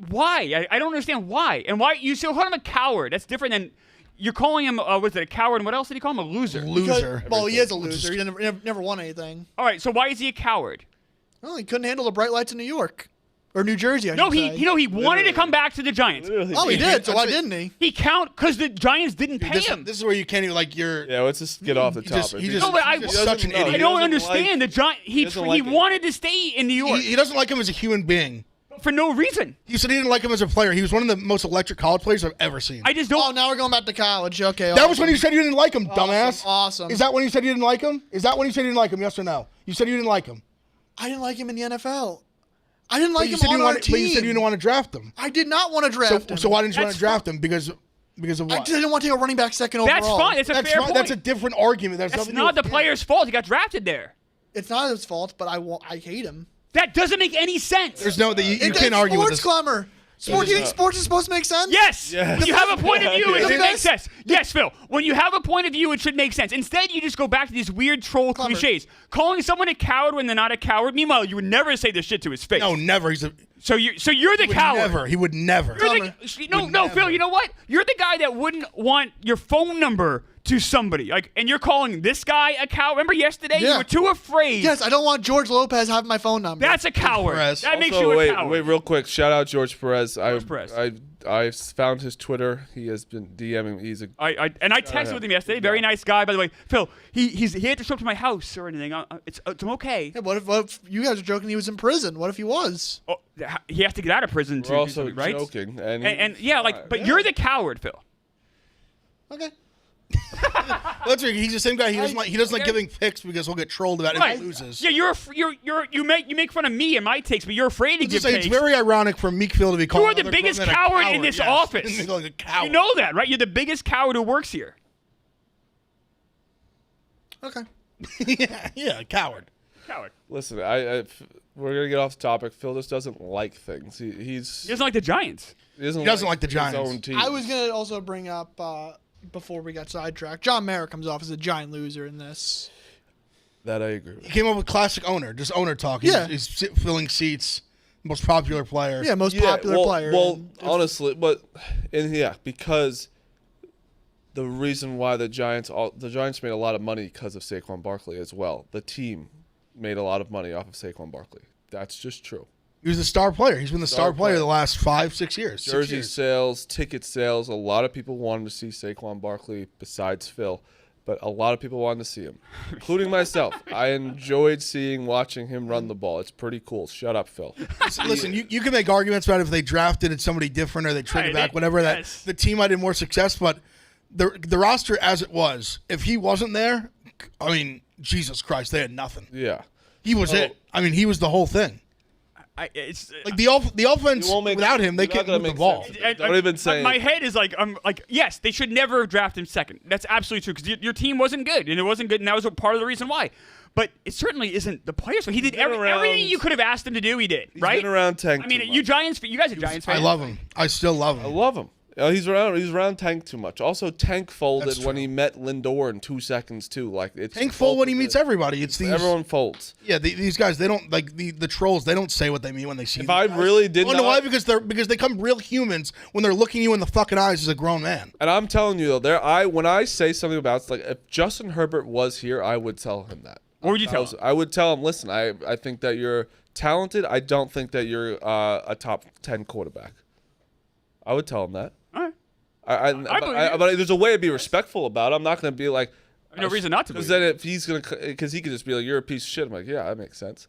Why? I don't understand why. And why you still call him a coward? That's different than you're calling him. Was it a coward? And what else did he call him? A loser. Loser. Well, he is a loser. He never won anything. All right. So why is he a coward? Well, he couldn't handle the bright lights in New York. Or New Jersey, I No, should say. he wanted to come back to the Giants. Oh, he did. So why didn't he? He because the Giants didn't pay him. This is where you can't even Yeah, let's just get off the topic. No, but he's just such an idiot. I don't understand the Giants. He wanted to stay in New York He doesn't like him as a human being. for no reason. He said he didn't like him as a player. He was one of the most electric college players I've ever seen. I just Oh, don't. now we're going back to college. Okay. That was when you said you didn't like him, dumbass. Awesome. Is that when you said you didn't like him? Is that when you said you didn't like him? Yes or no? You said you didn't like him. I didn't like him in the NFL. I didn't like him said on our team. But you said you didn't want to draft him. I did not want to draft him. So why didn't you want That's to draft him? Because of I what? didn't want to take a running back second overall. That's fine. It's a fair point. That's a different argument. That's That's nothing to do not the with- player's fault. He got drafted there. It's not his fault, but I hate him. That doesn't make any sense. There's no you It's can't argue with sports, this. Clemmer. You think sports is supposed to make sense? Yes. Yes. When you have a point of view, it The should make best- sense. Yes, Phil. When you have a point of view, it should make sense. Instead, you just go back to these weird troll Clever. cliches. Calling someone a coward when they're not a coward. Meanwhile, you would never say this shit to his face. No, never. He's a. So you're the Would coward. never. He would never. You're no, Phil. You know what? You're the guy that wouldn't want your phone number to somebody. And you're calling this guy a coward. Remember yesterday? Yeah. You were too afraid. Yes, I don't want George Lopez having my phone number. That's a coward. Perez. That makes Also, you a coward. Wait, real quick. Shout out George Perez. Perez. I found his Twitter. He has been DMing. He's a I texted with him yesterday. Very nice guy, by the way. Phil, he had to show up to my house or anything. It's okay. Yeah, what if you guys are joking he was in prison? What if he was? Oh, he has to get out of prison We're to do also something, right? joking. And yeah, but you're the coward, Phil. Okay. That's right. He's the same guy. He doesn't like giving picks because he'll get trolled about it if he loses. Yeah, you make fun of me and my takes, but you're afraid to give takes. It's very ironic for Meekfield to be called. You are the biggest coward in this office. Like a coward. You know that, right? You're the biggest coward who works here. Okay. yeah, coward. Coward. listen, we're gonna get off the topic. Phil just doesn't like things. He He doesn't like the Giants. doesn't like the his Giants. own team. I was gonna also bring up before we got sidetracked. John Mara comes off as a giant loser in this. That I agree with. He came up with classic owner, just owner talk. He's filling seats, most popular player. Yeah, most popular player. Well, and honestly, because the reason why the Giants made a lot of money because of Saquon Barkley as well. The team made a lot of money off of Saquon Barkley. That's just true. He was the star player. He's been the star player the last 5-6 years. Jersey sales, ticket sales. A lot of people wanted to see Saquon Barkley besides Phil, but a lot of people wanted to see him, including myself. I enjoyed watching him run the ball. It's pretty cool. Shut up, Phil. Listen, you can make arguments about if they drafted somebody different or they traded back, whatever. Yes. That the team might have more success, but the roster as it was, if he wasn't there, I mean, Jesus Christ, they had nothing. Yeah. He was it. I mean, he was the whole thing. It's Like the offense without him, they can't move the ball. Don't even say my head is like, yes, they should never have drafted him second. That's absolutely true because your team wasn't good, and it wasn't good, and that was part of the reason why. But it certainly isn't the players. He did everything you could have asked him to do. He did, right? He's been around Tank. I mean, too you much. you guys are Giants fans. I love him. I still love I him. love him. He's around Tank too much. Also, Tank folded That's when true. he met Lindor in 2 seconds too. Like it's Tank fold when he meets everybody. It's these. Everyone folds. Yeah, these guys. They don't like the trolls. They don't say what they mean when they see. If these I guys. really did Oh, no, not- why? Because they come real humans when they're looking you in the fucking eyes as a grown man. And I'm telling you though, when I say something about it's like if Justin Herbert was here, I would tell him that. What would you tell him? I would tell him, listen, I think that you're talented. I don't think that you're a top 10 quarterback. I would tell him that. All right. But there's a way to be respectful about it. I'm not going to be like. No reason not to. Because then if he's gonna, because he could just be like, "You're a piece of shit." I'm like, "Yeah, that makes sense."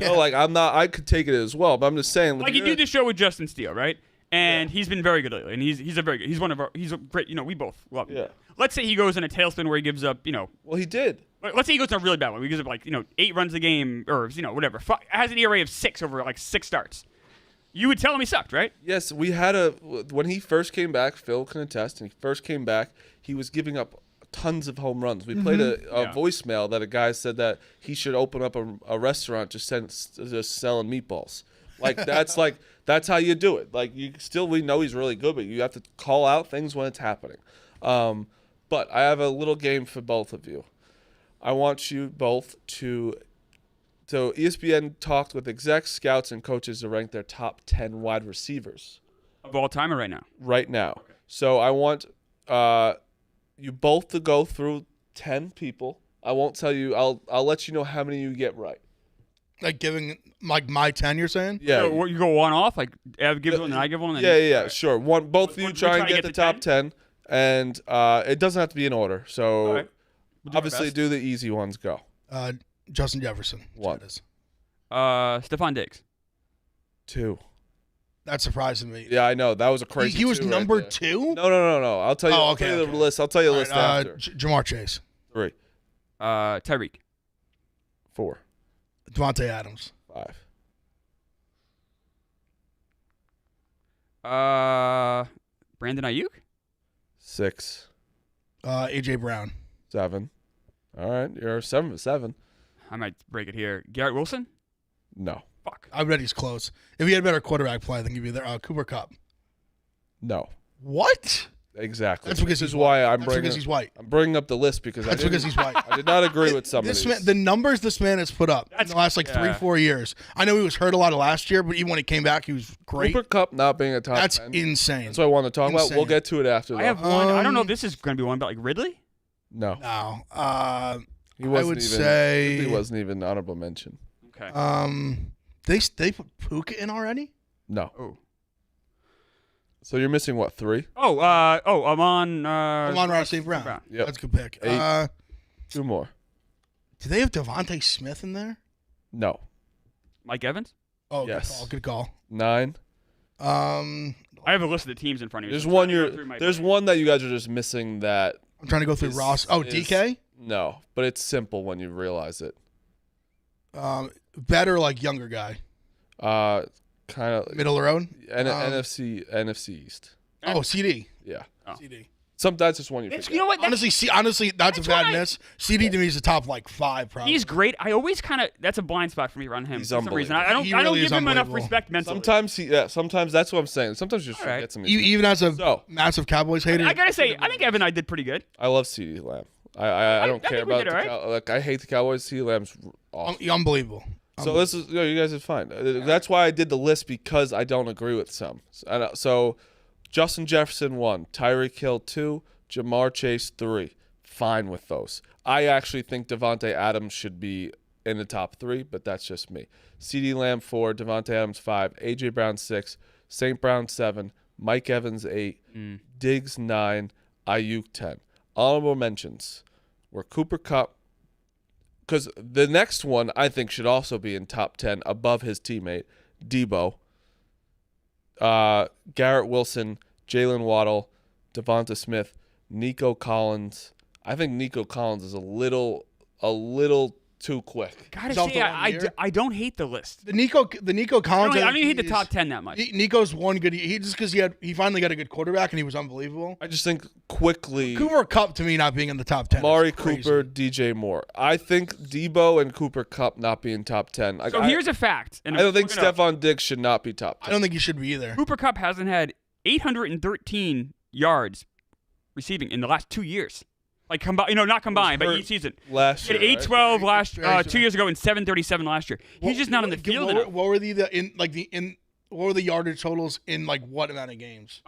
No, like I'm not. I could take it as well, but I'm just saying. Like you do the show with Justin Steele, right? And he's been very good lately, and he's a very good. He's a great. We both love him. Yeah. Let's say he goes in a tailspin where he gives up. Well, he did. Let's say he goes in a really bad one. He gives up 8 runs a game, or whatever. Has an ERA of 6 over 6 starts. You would tell him he sucked, right? Yes, we had when he first came back. Phil can attest. And he first came back, he was giving up tons of home runs. We played a voicemail that a guy said that he should open up a restaurant just selling meatballs. That's how you do it. We know he's really good, but you have to call out things when it's happening. But I have a little game for both of you. I want you both to So ESPN talked with execs, scouts, and coaches to rank their top 10 wide receivers Of all time or right now? right now. Okay. So I want you both to go through 10 people. I won't tell you. I'll let you know how many you get right. Like giving like my 10, you're saying? Yeah. So, you go one off, like Ev gives one, and I give one. And Yeah. Sure. Both of you try and get the top 10, and it doesn't have to be in order. So right. We'll obviously, do the easy ones. Go. Justin Jefferson. One. Stephon Diggs. 2. That surprised me. Yeah, I know. That was a crazy. He was 2 number right 2? No. I'll tell you. I'll tell you the list. I'll tell you the list after. Jamar Chase. 3. Tyreek. 4. Devontae Adams. 5. Brandon Ayuk. 6. AJ Brown. 7. All right, you're 7 for 7. I might break it here. Garrett Wilson. No. Fuck. I bet he's close. If he had better quarterback play, I think he'd be there. Cooper Kupp. No. What? Exactly. That's because this he's is why white. I'm That's bringing. because he's white. I'm bringing up the list because That's because he's white. I did not agree with some of This these. man, the numbers this man has put up in the last 3-4 years. I know he was hurt a lot of last year, but even when he came back, he was great. Cooper Kupp not being a top That's 10. insane. That's what I want to talk about. Insane. We'll get to it after. I have one. I don't know if this is going to be one, but like Ridley. No. No. He wasn't I would even, say he wasn't even honorable mention. Okay. They put Puka in already? No. Oh. So you're missing what, 3? Amon-Ra St. Brown. Yep. That's a good pick. 8. 2 more. Do they have Devontae Smith in there? No. Mike Evans. Oh, Yes. Good call. 9. I have a list of the teams in front of me. There's so one there's one that you guys are just missing that. I'm trying to go through Ross. Oh, DK? No, but it's simple when you realize it. Better like younger guy. Kind of Middle of the road? NFC East. Oh, CD. Yeah. Oh. CD. That's just one you It's, forget. you know what? Honestly, that's a bad miss. CD to me is the top 5 probably. He's great. I always that's a blind spot for me around him. He's For some reason. unbelievable. I don't He give really him enough is respect mentally. Sometimes that's what I'm saying. Sometimes you just forget some. Even as a massive Cowboys hater. I gotta say, I think Evan and I did pretty good. I love CeeDee Lamb. I don't care think we about did the all right. like I hate the Cowboys. CeeDee Lamb's awesome. Unbelievable. So this is you guys are fine. That's why I did the list because I don't agree with some. So Justin Jefferson 1, Tyreek Hill 2, Jamar Chase 3. Fine with those. I actually think Devontae Adams should be in the top 3, but that's just me. CeeDee Lamb 4, Devontae Adams 5, AJ Brown 6, St. Brown 7, Mike Evans 8, Diggs 9, Ayuk 10. Honorable mentions were Cooper Kupp, because the next one I think should also be in top 10 above his teammate, Debo, Garrett Wilson, Jalen Waddle, Devonta Smith, Nico Collins. I think Nico Collins is a little too quick. Gotta say, I don't hate the list. The Nico Collins. I don't hate the top 10 that much. Nico's one good. He just because he finally got a good quarterback and he was unbelievable. I just think quickly. Cooper Kupp to me not being in the top 10. Amari Cooper, DJ Moore. I think Debo and Cooper Kupp not being top 10. So here's a fact. I don't think Stephon Diggs should not be top 10. I don't think he should be either. Cooper Kupp hasn't had 813 yards receiving in the last 2 years. Like not combined, but each season. Last year, he had 812 2 years ago and 737 last year. He's just not on the field enough. What were what were the yardage totals in what amount of games?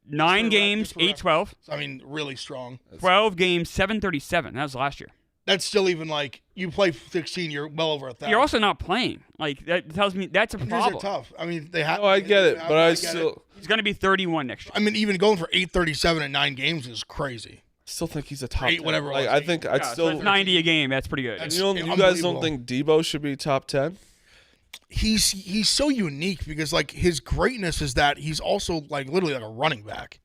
9 games, 812. I mean, really strong. 12 games, 737. That was last year. That's still even you play 16, you're well over 1,000. You're also not playing. That tells me that's a problem. These are tough. I mean, they have. No, I get it, but I still. He's going to be 31 next year. I mean, even going for 837 in 9 games is crazy. Still think he's a top 8, 10. whatever. I think I'd still. So that's 90 a game. That's pretty good. That's you guys don't think Debo should be top 10? He's so unique because his greatness is that he's also literally a running back.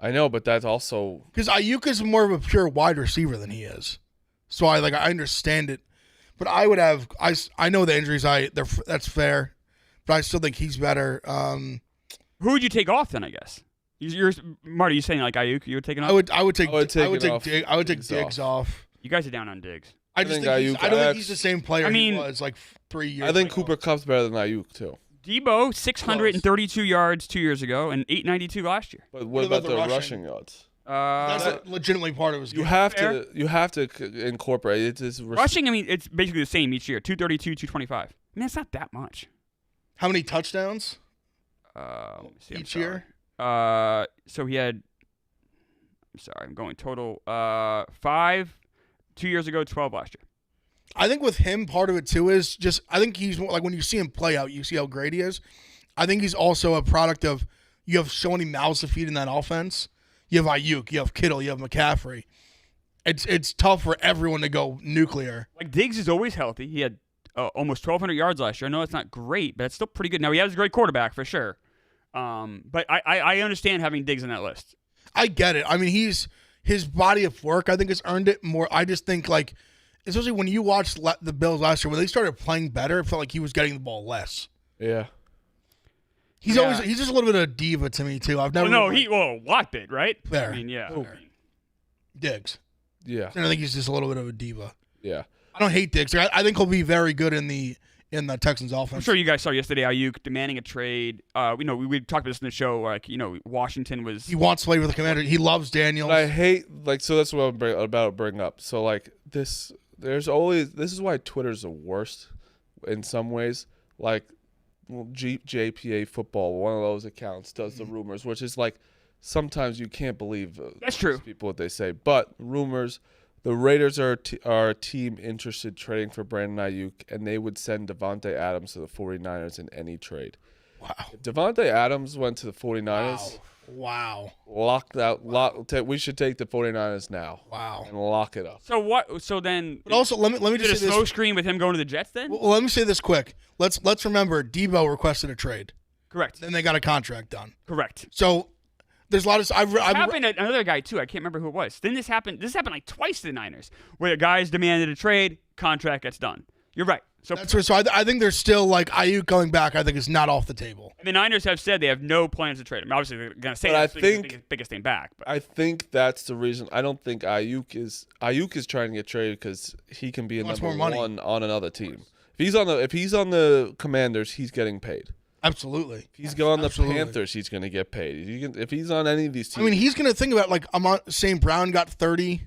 I know, but that's also Because Ayuk is more of a pure wide receiver than he is. So I understand it, but I would have I know the injuries that's fair, but I still think he's better. Who would you take off then? I guess you're Marty. You saying Ayuk? You would take it off? I would take Diggs off. You guys are down on Diggs. I don't think he's the same player he was 3 years. I think Cooper Kupp's better than Ayuk too. Debo 632 yards 2 years ago and 892 last year. But what about the rushing yards? That's legitimately part of his game. You have to incorporate it. It's rushing. I mean, it's basically the same each year. 232, 225. I mean, it's not that much. How many touchdowns? Let me see, each year? So he had. I'm sorry, I'm going total. 5 2 years ago, 12 last year. I think with him, part of it too is just I think he's like when you see him play out, you see how great he is. I think he's also a product of you have so many mouths to feed in that offense. You have Ayuk, you have Kittle, you have McCaffrey. It's tough for everyone to go nuclear. Like Diggs is always healthy. He had almost 1,200 yards last year. I know it's not great, but it's still pretty good. Now he has a great quarterback for sure. But I understand having Diggs on that list. I get it. I mean, his body of work, I think, has earned it more. I just think, like, especially when you watched the Bills last year, when they started playing better, it felt like he was getting the ball less. Yeah. He's just a little bit of a diva to me, too. I've never. A lot bit, right? Fair. I mean, yeah. Diggs. Yeah. And I think he's just a little bit of a diva. Yeah. I don't hate Diggs. I think he'll be very good in the Texans offense. I'm sure you guys saw yesterday Ayuk demanding a trade. We talked about this in the show. Like, Washington was. He wants to play with the Commander. He loves Daniels. But I hate so that's what I'm about to bring up. So like this is why Twitter's the worst in some ways. Like JPA football, one of those accounts does the rumors, which is like sometimes you can't believe that's true. People what they say, but rumors. The Raiders are a team interested trading for Brandon Ayuk, and they would send Devontae Adams to the 49ers in any trade. Wow. If Devontae Adams went to the 49ers. Wow. Locked out. We should take the 49ers now. Wow. And lock it up. So what? So then. But also, let me just say a this. smoke screen with him going to the Jets then? Well, let me say this quick. Let's remember Debo requested a trade. Correct. Then they got a contract done. Correct. So there's a lot of. I've happened to another guy too. I can't remember who it was. Then this happened. This happened like twice to the Niners, where the guys demanded a trade, contract gets done. You're right. So that's so I think there's still like Ayuk going back. I think is not off the table. And the Niners have said they have no plans to trade him. Obviously, they're going to say that's the biggest thing back. But. I think that's the reason. I don't think Ayuk is trying to get traded because he can be a number one on another team. If he's on the Commanders, he's getting paid. Absolutely. If he's going on the Panthers, he's going to get paid. If he's on any of these teams. I mean, he's going to think about, like, St. Brown got 30.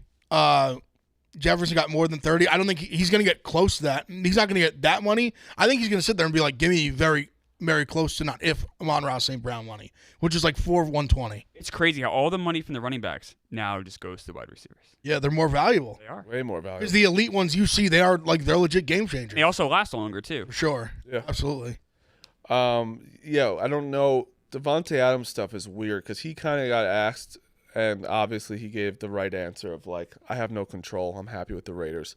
Jefferson got more than 30. I don't think he's going to get close to that. He's not going to get that money. I think he's going to sit there and be like, give me very, very close to not if Amon-Ra St. Brown money, which is like 4 of 120. It's crazy how all the money from the running backs now just goes to wide receivers. Yeah, they're more valuable. They are. Way more valuable. Because the elite ones you see, they're legit game changers. They also last longer, too. For sure. Yeah. Absolutely. I don't know. Devontae Adams stuff is weird because he kind of got asked, and obviously he gave the right answer of like, I have no control. I'm happy with the Raiders.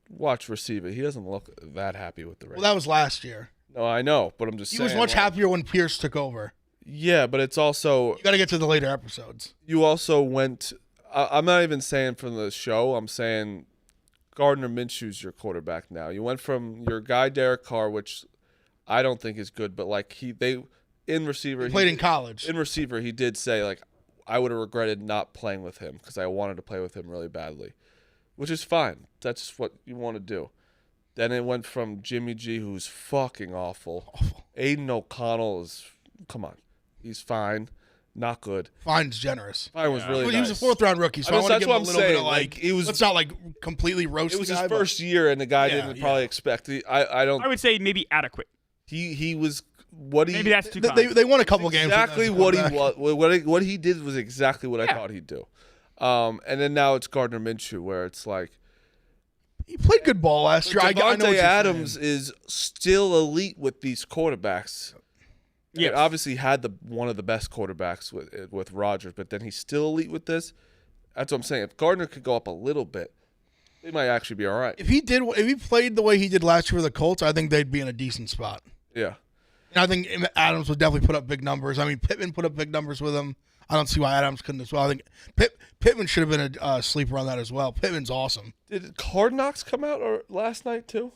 Watch receive it. He doesn't look that happy with the Raiders. Well, that was last year. No, I know, but I'm just saying. He was much happier when Pierce took over. Yeah, but it's also. You got to get to the later episodes. You also went. I'm not even saying from the show. I'm saying Gardner Minshew's your quarterback now. You went from your guy Derek Carr, which I don't think is good, but like in receiver. He played in college. In receiver, he did say like, I would have regretted not playing with him because I wanted to play with him really badly, which is fine. That's just what you want to do. Then it went from Jimmy G, who's fucking awful. Aiden O'Connell come on, he's fine, not good. Fine's generous. Fine was really nice. He was a 4th-round rookie, so I want to give him a little bit of like let's not like completely roast. It was his first year, and the guy didn't probably expect. I would say maybe adequate. He was what he. Maybe that's too. They won a couple games. Exactly what he was. What he did was exactly what I thought he'd do. And then now it's Gardner Minshew, where it's like he played good ball last year. Devontae Adams is still elite with these quarterbacks. Yeah, obviously had one of the best quarterbacks with Rodgers, but then he's still elite with this. That's what I'm saying. If Gardner could go up a little bit, they might actually be all right. If he played the way he did last year for the Colts, I think they'd be in a decent spot. Yeah. And I think Adams would definitely put up big numbers. I mean, Pittman put up big numbers with him. I don't see why Adams couldn't as well. I think Pittman should have been a sleeper on that as well. Pittman's awesome. Did Hard Knocks come out last night too?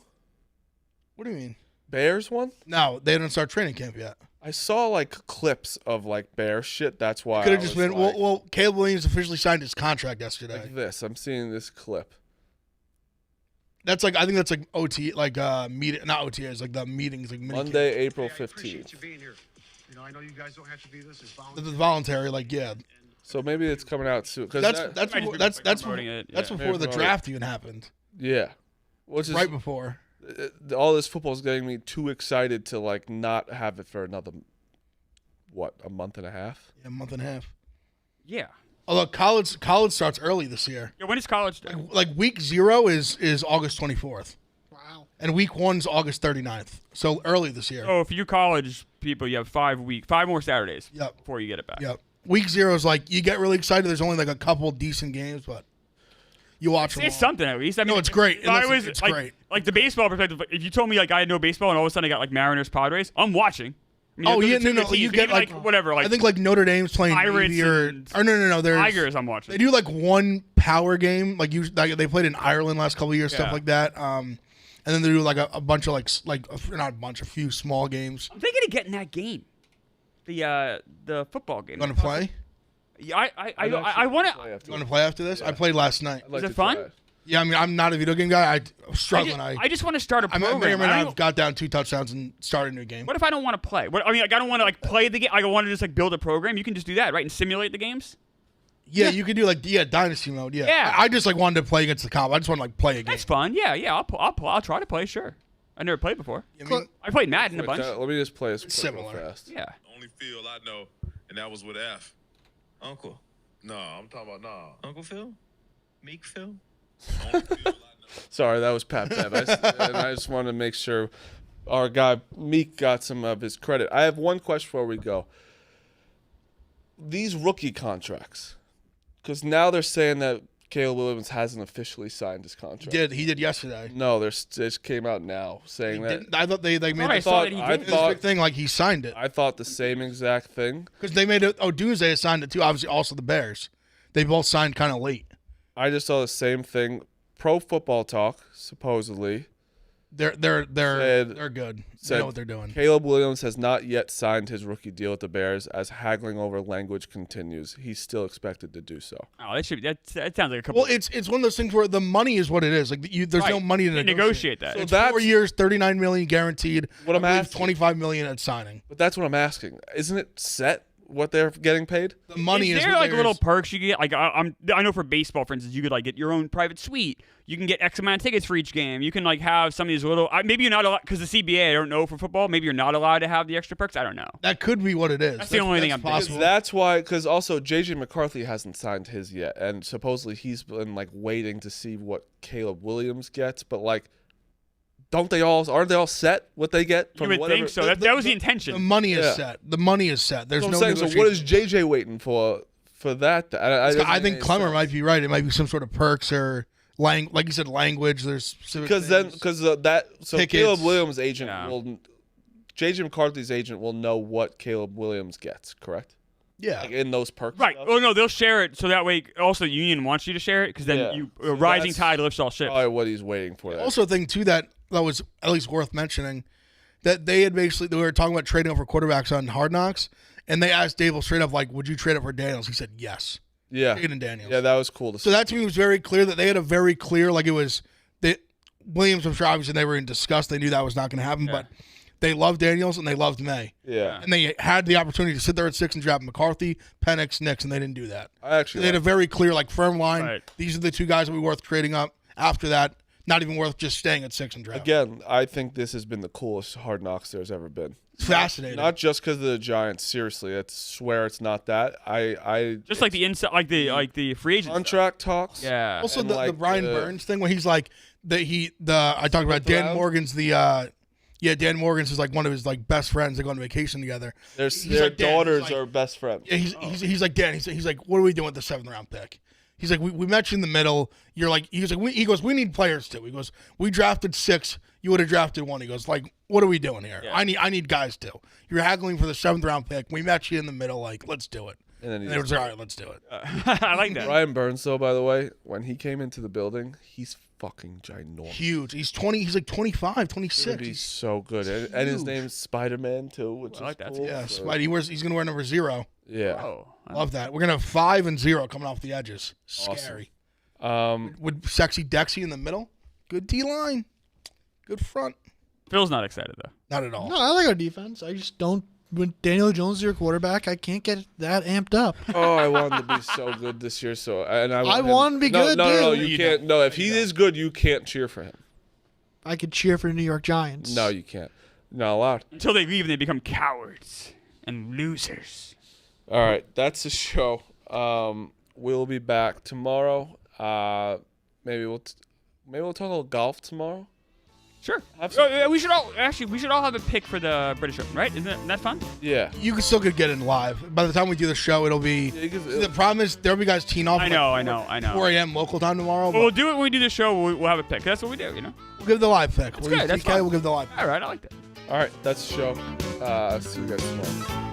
What do you mean? Bears one? No, they didn't start training camp yet. I saw like clips of like Bear shit. That's why could have just been. Like, well, Caleb Williams officially signed his contract yesterday. Like this, I'm seeing this clip. That's like I think that's like OT, like meeting, not OTAs, like the meetings, like Monday, April 15th. I appreciate you being here. I know you guys don't have to be this. It's voluntary. Voluntary, like yeah. So maybe it's coming out soon. Cause That's Might that's just before, be, that's like, that's promoting before, it, that's yeah. before the Maybe promote draft even happened. yeah, which is Right before. all this football is getting me too excited to like not have it for another a month and a half. Yeah, a month and a half. Yeah. Although college starts early this year. Yeah. When is college? Like week 0 is August 24th. Wow. And week 1's August 39th. So early this year. Oh, for you college people, you have 5 more Saturdays. Yep. Before you get it back. Yep. Week 0 is like you get really excited. There's only like a couple decent games, but you watch them It's all. something at least. I mean, No, it's great. If I Listen, was it's like, great. Like the baseball perspective, if you told me like I had no baseball and all of a sudden I got like Mariners Padres, I'm watching. I mean, Oh, those yeah, are two no, good no, you teams. get, Even, like, whatever. Like I think like Notre Dame's playing Pirates Navy or and no. There's Tigers. I'm watching. They do like one power game. Like they played in Ireland last couple of years, stuff Yeah. like that. And then they do like a bunch of not a bunch, a few small games. I'm thinking of getting that game, the football game. Going to play? Yeah, I want to. Going to play after this? I played last night. I'd like Is it to fun? try it. Yeah, I mean I'm not a video game guy. I'm struggling. I just want to start a I program. may or may I not don't- have got down 2 touchdowns and start a new game. What if I don't want to play? I mean, like, I don't want to like play the game. I want to just like build a program. You can just do that, right? And simulate the games. Yeah, you could do like Dynasty mode. Yeah, Yeah. I just like wanted to play against the comp. I just want to like play a game. That's fun. Yeah. I'll try to play. Sure. I never played before. I mean, I played Madden a Quick, bunch. let me just play this quick similar. real fast. Yeah. Only Phil I know, and that was with F. Uncle. No, I'm talking about Uncle Phil? Meek Phil? Only Phil I know. Sorry, that was Pat Bev. And I just wanted to make sure our guy Meek got some of his credit. I have one question before we go. These rookie contracts, because now they're saying that Caleb Williams hasn't officially signed his contract. He did yesterday. No, it just came out now saying that. I thought they made I this saw that he did. big thing like he signed it I thought the same exact thing. because they made it. Oh, Doomsday has signed it too. Obviously, also the Bears. They both signed kind of late. I just saw the same thing. Pro Football Talk supposedly They're good. They said know what they're doing. Caleb Williams has not yet signed his rookie deal with the Bears as haggling over language continues. He's still expected to do so. Oh, that sounds like a couple. Well, it's one of those things where the money is what it is. Like there's no Right. money to They negotiate that. So It's that's 4 years, $39 million guaranteed. What I'm I believe asking. $25 million at signing. But that's what I'm asking. Isn't it set what they're getting paid? The money is is there what like there little is. perks you get? Like I know for baseball, for instance, you could like get your own private suite. You can get X amount of tickets for each game. You can like have some of these little. Maybe you're not allowed because the CBA. I don't know for football. Maybe you're not allowed to have the extra perks. I don't know. That could be what it is. That's the only thing I'm thinking. possible. That's why, because also J.J. McCarthy hasn't signed his yet, and supposedly he's been like waiting to see what Caleb Williams gets. But like, aren't they all set what they get You from would whatever? think so. That was the intention. The money is Yeah. set. The money is set. There's So I'm no saying, so what is negotiation. J.J. waiting for that? I think Clemmer might be right. It might be some sort of perks or like you said, language. There's specific because things. Tickets. Caleb Williams' agent Yeah. will. J.J. McCarthy's agent will know what Caleb Williams gets, correct? Yeah. Like in those perks. Right. stuff? Oh no, they'll share it so that way. Also, the union wants you to share it because then Yeah. you So rising that's tide lifts all ships. Probably what he's waiting for. There. Also, a thing too that was at least worth mentioning that they were talking about trading over quarterbacks on Hard Knocks, and they asked Dable straight up like, "Would you trade up for Daniels?" He said, "Yes." yeah, Aiden Daniels. yeah, that was cool to see. So that to me was very clear that they had a very clear like it was that Williams. I'm sure obviously they were in disgust. They knew that was not going to happen, but they loved Daniels and they loved May, yeah, and they had the opportunity to sit there at 6 and draft McCarthy, Penix, Nix, and they didn't do that. I actually They had a very clear like firm line. Right. These are the two guys that we worth trading up. After that, not even worth just staying at 6 and draft. again. I think this has been the coolest Hard Knocks there's ever been. It's fascinating. Not just because of the Giants. Seriously, I swear it's not that. I Just like the inside, like the free agent stuff. contract talks. Yeah. Also, And, the like, Brian the- Burns thing where he's like I talked about Dan around? Morgan's Dan Morgan's is like one of his like best friends. They go on vacation together. Their He's like, "Dan," daughters he's like- are best friends. Yeah, he's like Dan. He's like, what are we doing with the 7th round pick? He's like, we met you in the middle. You're like, he goes, we need players too. He goes, we drafted 6. You would have drafted 1. He goes, like, what are we doing here? Yeah. I need guys too. You're haggling for the 7th round pick. We met you in the middle. Like, let's do it. And then And they were like, all right, let's do it. I like that. Brian Burns, though, by the way, when he came into the building, he's fucking ginormous. Huge. He's 20. He's like 25, He's 26. gonna be so good, and his huge. name's Spider-Man too, which I like is that, cool. Yeah, So, Spidey. He's gonna wear number 0. yeah. Oh, Love that. We're gonna have 5 and 0 coming off the edges. Scary. With sexy Dexy in the middle. Good D line. Good front. Phil's not excited though. Not at all. No, I like our defense. I just don't when Daniel Jones is your quarterback, I can't get that amped up. Oh, I want him to be so good this year. I want him to be good, No, dude. you can't. No, if he is good, you can't cheer for him. I could cheer for the New York Giants. No, you can't. Not allowed. Until they leave and they become cowards and losers. All right, that's the show. We'll be back tomorrow. Maybe we'll talk a little golf tomorrow. Sure. Have some- We should all have a pick for the British Open, right? Isn't that fun? Yeah. You can still get in live. By the time we do the show, it'll be. The problem is there'll be guys teeing off. I know. 4 a.m. local time tomorrow. Well, we'll do it when we do the show. We'll have a pick. That's what we do, you know. We'll give the live pick. That's good. That's fine. We'll give the live pick. All right, I like that. All right, that's the show. See you guys tomorrow.